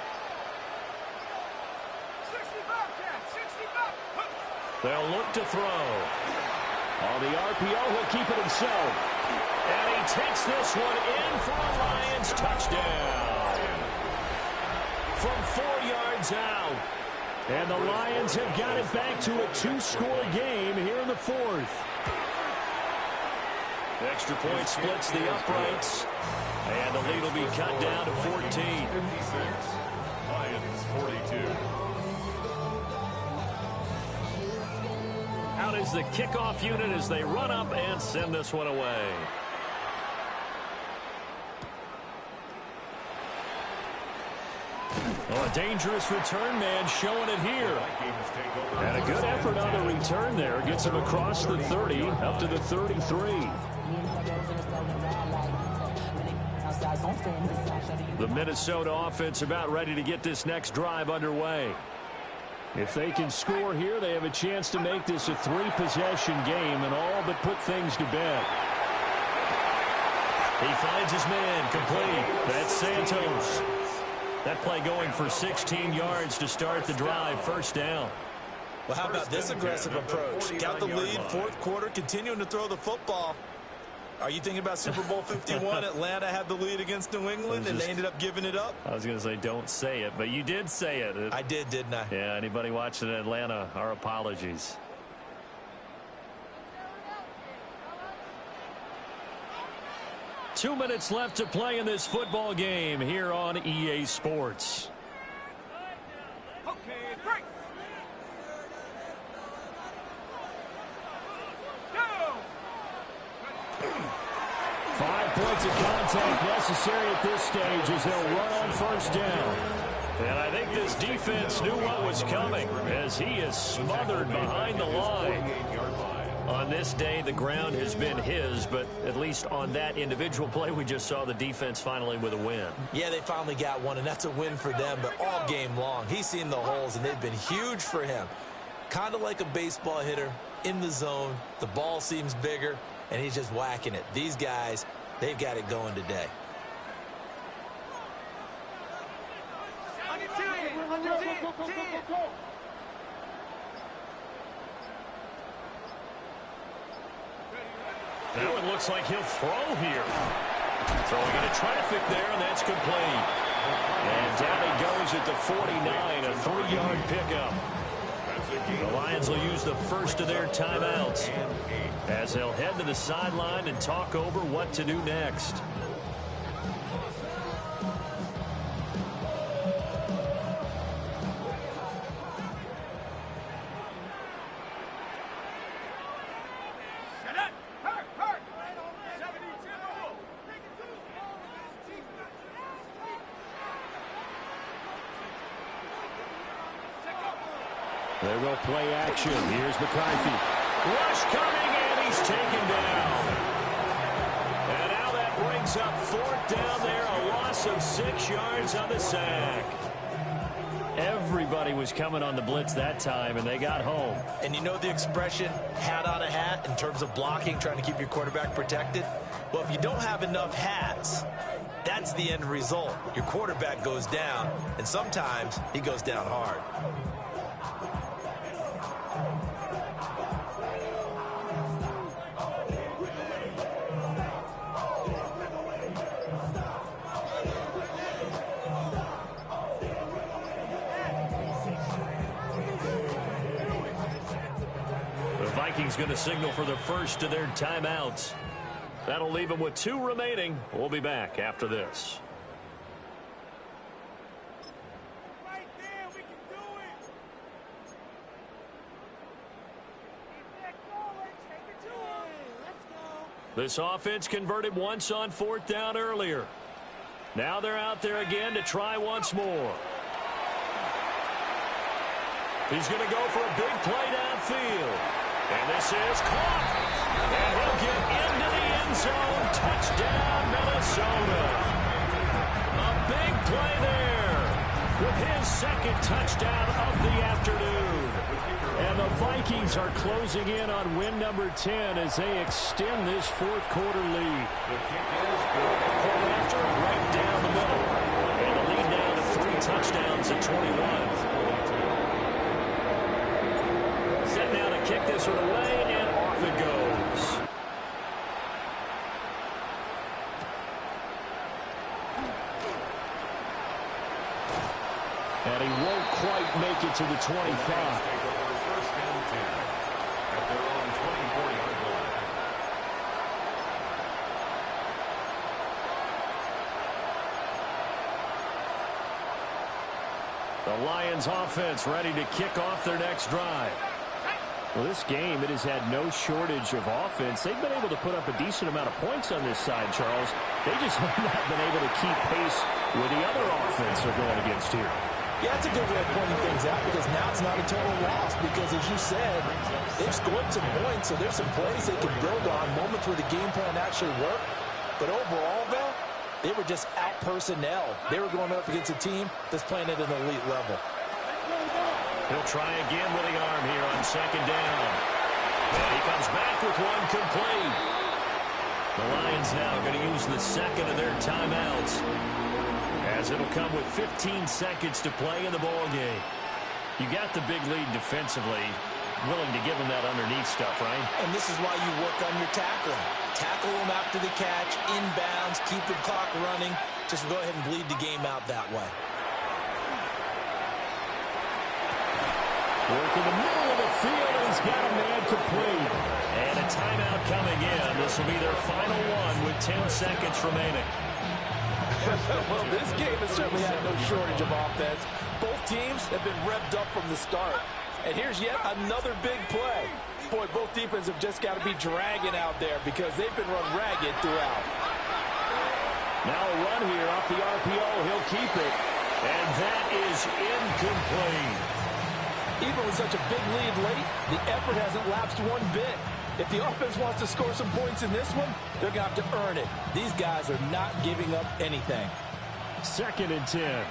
60 Bobcat. 60 Bobcat. They'll look to throw. On the RPO, he'll keep it himself. And he takes this one in for a Lions touchdown. From 4 yards out. And the Lions have got it back to a 2-score game here in the 4th. Extra point splits the uprights. And the lead will be cut down to 14. 56. Lions 42. Out is the kickoff unit as they run up and send this one away. Oh, a dangerous return man showing it here. And a good effort on the return there. Gets him across the 30, up to the 33. The Minnesota offense about ready to get this next drive underway. If they can score here, they have a chance to make this a 3-possession game and all but put things to bed. He finds his man complete. That's Santos. That play going for 16 yards to start the drive. First down. Well, how about this aggressive approach? Got the lead, 4th quarter, continuing to throw the football. Are you thinking about Super Bowl 51? Atlanta had the lead against New England, and they ended up giving it up? I was going to say don't say it, but you did say it. I did, didn't I? Yeah, anybody watching Atlanta, our apologies. Two minutes left to play in this football game here on EA Sports. Okay, break. Go. 5 points of contact necessary at this stage as they'll run on first down. And I think this defense knew what was coming as he is smothered behind the line. On this day, the ground has been his, but at least on that individual play, we just saw the defense finally with a win. Yeah, they finally got one, and that's a win for them, but all game long, he's seen the holes, and they've been huge for him. Kind of like a baseball hitter in the zone. The ball seems bigger, and he's just whacking it. These guys, they've got it going today. Now it looks like he'll throw here. Throwing into traffic there, and that's complete. And down he goes at the 49, a 3-yard pickup. The Lions will use the first of their timeouts as they'll head to the sideline and talk over what to do next. Hurt. 72. They will play action. Here's McCarthy. Rush coming, and he's taken down. And now that brings up 4th down there, a loss of 6 yards on the sack. Everybody was coming on the blitz that time, and they got home. And you know the expression, hat on a hat, in terms of blocking, trying to keep your quarterback protected? Well, if you don't have enough hats, that's the end result. Your quarterback goes down, and sometimes he goes down hard. Vikings going to signal for the first of their timeouts. That'll leave them with 2 remaining. We'll be back after this. Right there, we can do it. Keep that going. Take it to him. Let's go. This offense converted once on 4th down earlier. Now they're out there again to try once more. He's going to go for a big play downfield. And this is caught. And he'll get into the end zone. Touchdown, Minnesota. A big play there with his 2nd touchdown of the afternoon. And the Vikings are closing in on win number 10 as they extend this 4th quarter lead. Pull after right down the middle. And the lead down to 3 touchdowns at 21. Set now to kick this one away, and off it goes. And he won't quite make it to the 25. First and 10 at their own 24-yard line. The Lions offense ready to kick off their next drive. Well, this game, it has had no shortage of offense. They've been able to put up a decent amount of points on this side, Charles. They just have not been able to keep pace with the other offense they're going against here. Yeah, that's a good way of pointing things out because now it's not a total loss because, as you said, they've scored some points, so there's some plays they can build on, moments where the game plan actually worked. But overall, though, they were just out-personnel. They were going up against a team that's playing at an elite level. He'll try again with the arm here on 2nd down. And he comes back with one complete. The Lions now going to use the 2nd of their timeouts, as it'll come with 15 seconds to play in the ball game. You got the big lead defensively, willing to give them that underneath stuff, right? And this is why you work on your tackling. Tackle them after the catch, inbounds, keep the clock running. Just go ahead and bleed the game out that way. Work in the middle of the field, and he's got a man complete. And a timeout coming in. This will be their final one with 10 seconds remaining. Well, this game has certainly had no shortage of offense. Both teams have been revved up from the start. And here's yet another big play. Boy, both defenses have just got to be dragging out there because they've been run ragged throughout. Now a run here off the RPO. He'll keep it. And that is incomplete. Even with such a big lead late, the effort hasn't lapsed one bit. If the offense wants to score some points in this one, they're going to have to earn it. These guys are not giving up anything. 2nd and 10.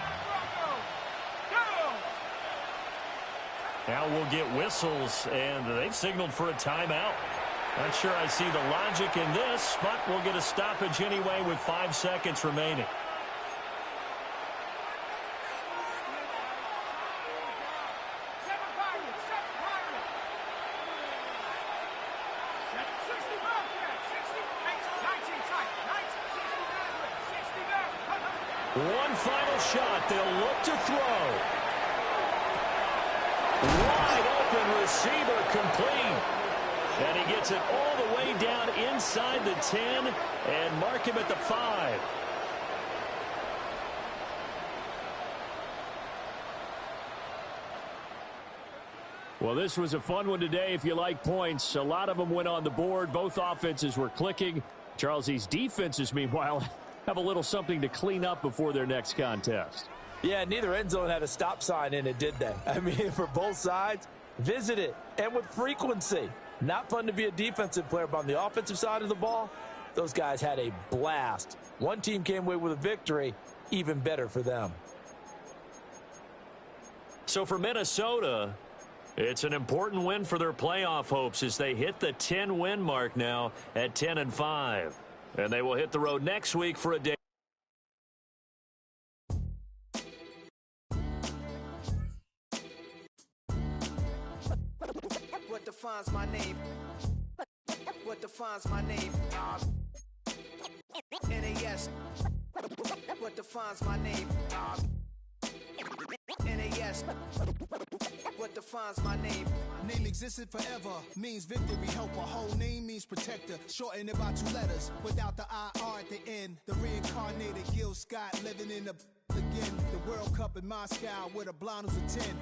Now we'll get whistles, and they've signaled for a timeout. Not sure I see the logic in this, but we'll get a stoppage anyway with 5 seconds remaining. One final shot. They'll look to throw. Wide open receiver complete. And he gets it all the way down inside the 10 and mark him at the 5. Well, this was a fun one today if you like points. A lot of them went on the board. Both offenses were clicking. Charles, these defenses, meanwhile, have a little something to clean up before their next contest. Yeah, neither end zone had a stop sign in it, did they? I mean, for both sides, Visit it, and with frequency. Not fun to be a defensive player, but on the offensive side of the ball, those guys had a blast. One team came away with a victory, even better for them. So for Minnesota, it's an important win for their playoff hopes as they hit the 10-win mark now at 10-5. And they will hit the road next week for a day. What defines my name? What defines my name? NAS. What defines my name? NAS. What defines my name? Name existed forever, means victory, helper. Whole name means protector, shortened it by 2 letters, without the IR at the end. The reincarnated Gil Scott living in the again. The World Cup in Moscow with a blonde who's a 10.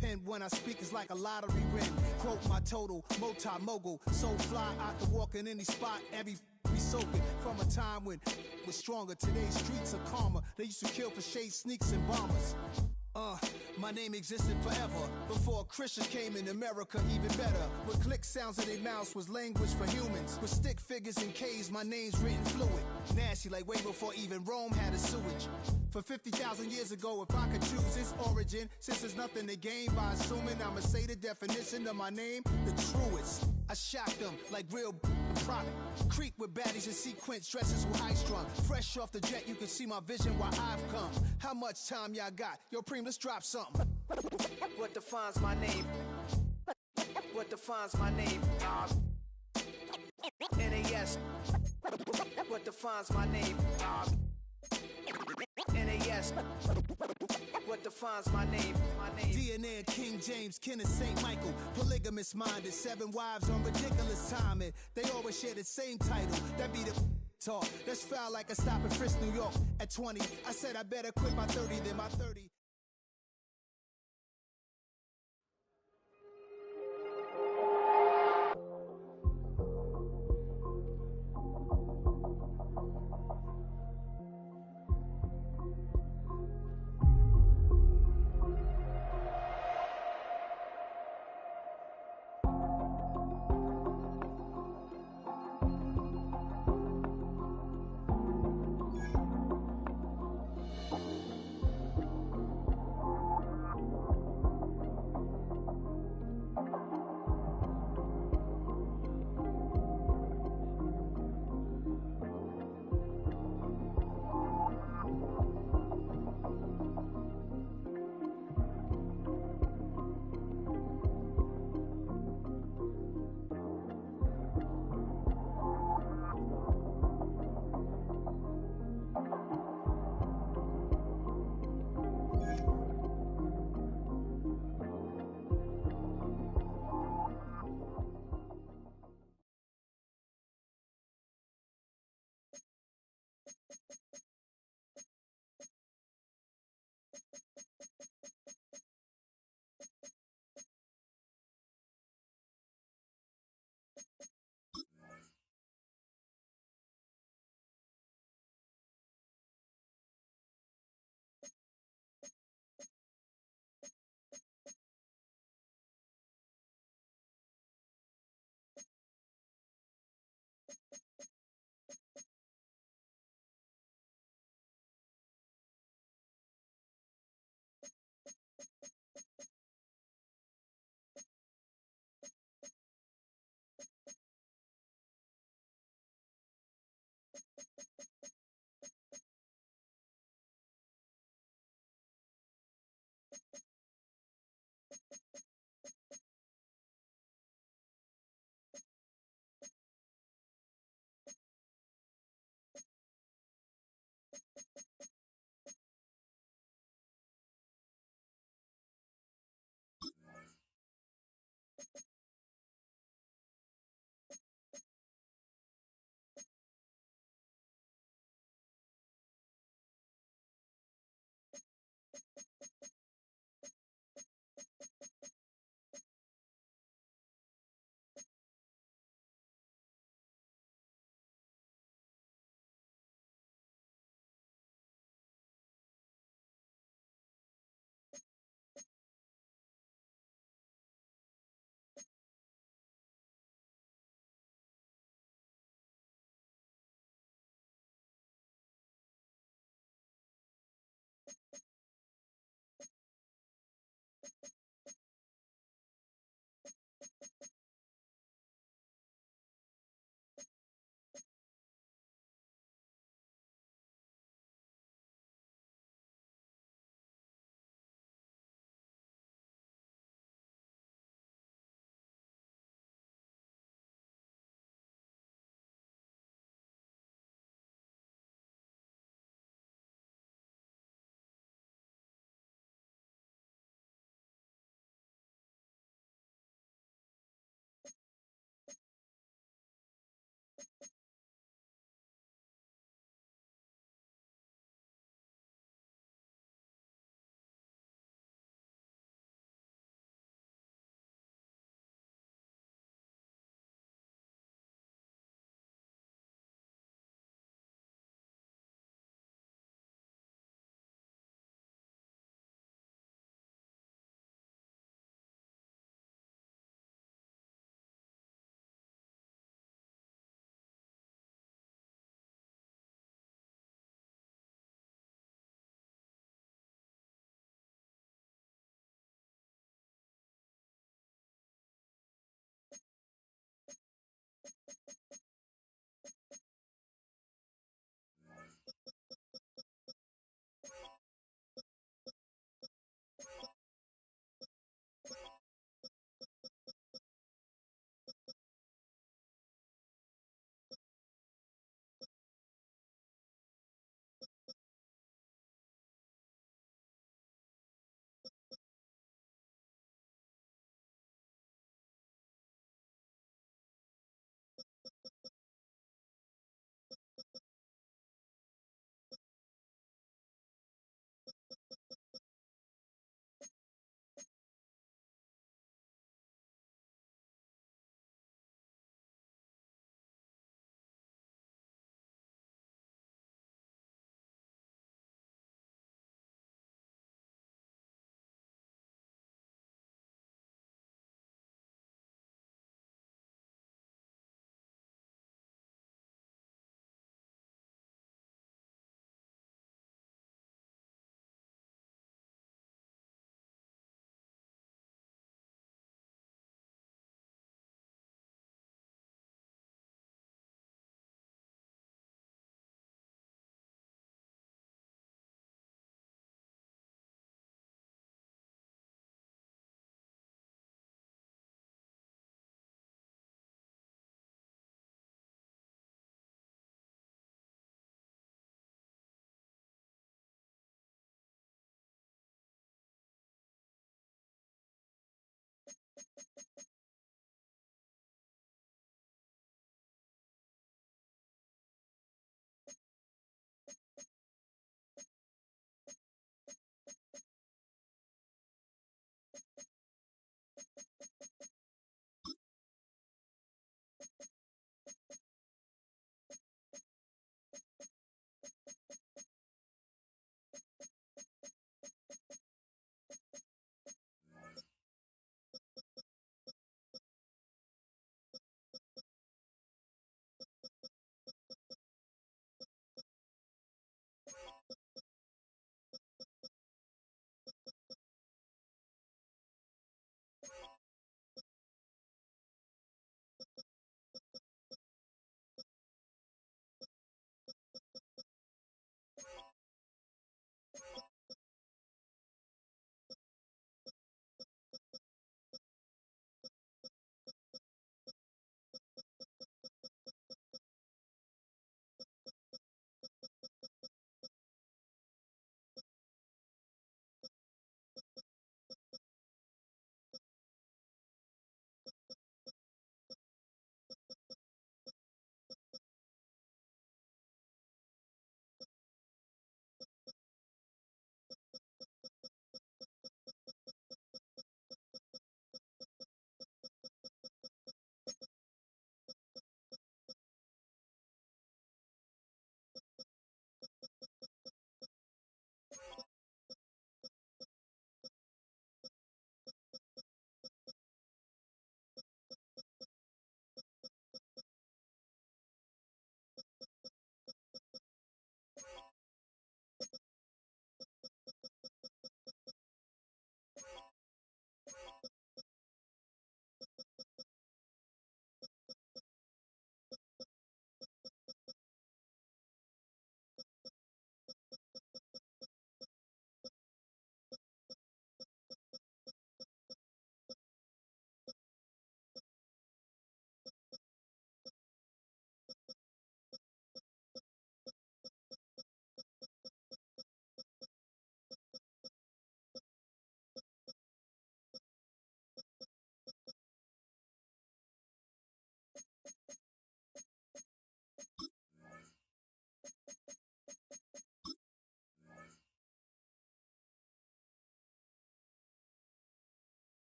Pen when I speak is like a lottery win. Quote my total, multi-mogul, so fly I can walk in any spot, every be soaking from a time when was stronger. Today's streets are calmer. They used to kill for shade sneaks and bombers. My name existed forever before Christians came in America, even better. With click sounds in their mouths was language for humans. With stick figures and K's, my name's written fluid. Nasty like way before even Rome had a sewage. For 50,000 years ago, if I could choose its origin, since there's nothing to gain by assuming I'ma say the definition of my name, the truest. I shocked them like real prop. Creep with baddies in sequence, dresses with high strung. Fresh off the jet, you can see my vision where I've come. How much time y'all got? Yo, Preem, let's drop something. What defines my name? What defines my name? NAS. What defines my name? NAS. What defines my name? DNA of King James, kin of St. Michael. Polygamous minded, 7 wives on ridiculous timing. They always share the same title. That be the talk. That's foul like a stop in Frisk, New York. At 20, I said I better quit by 30 than my 30.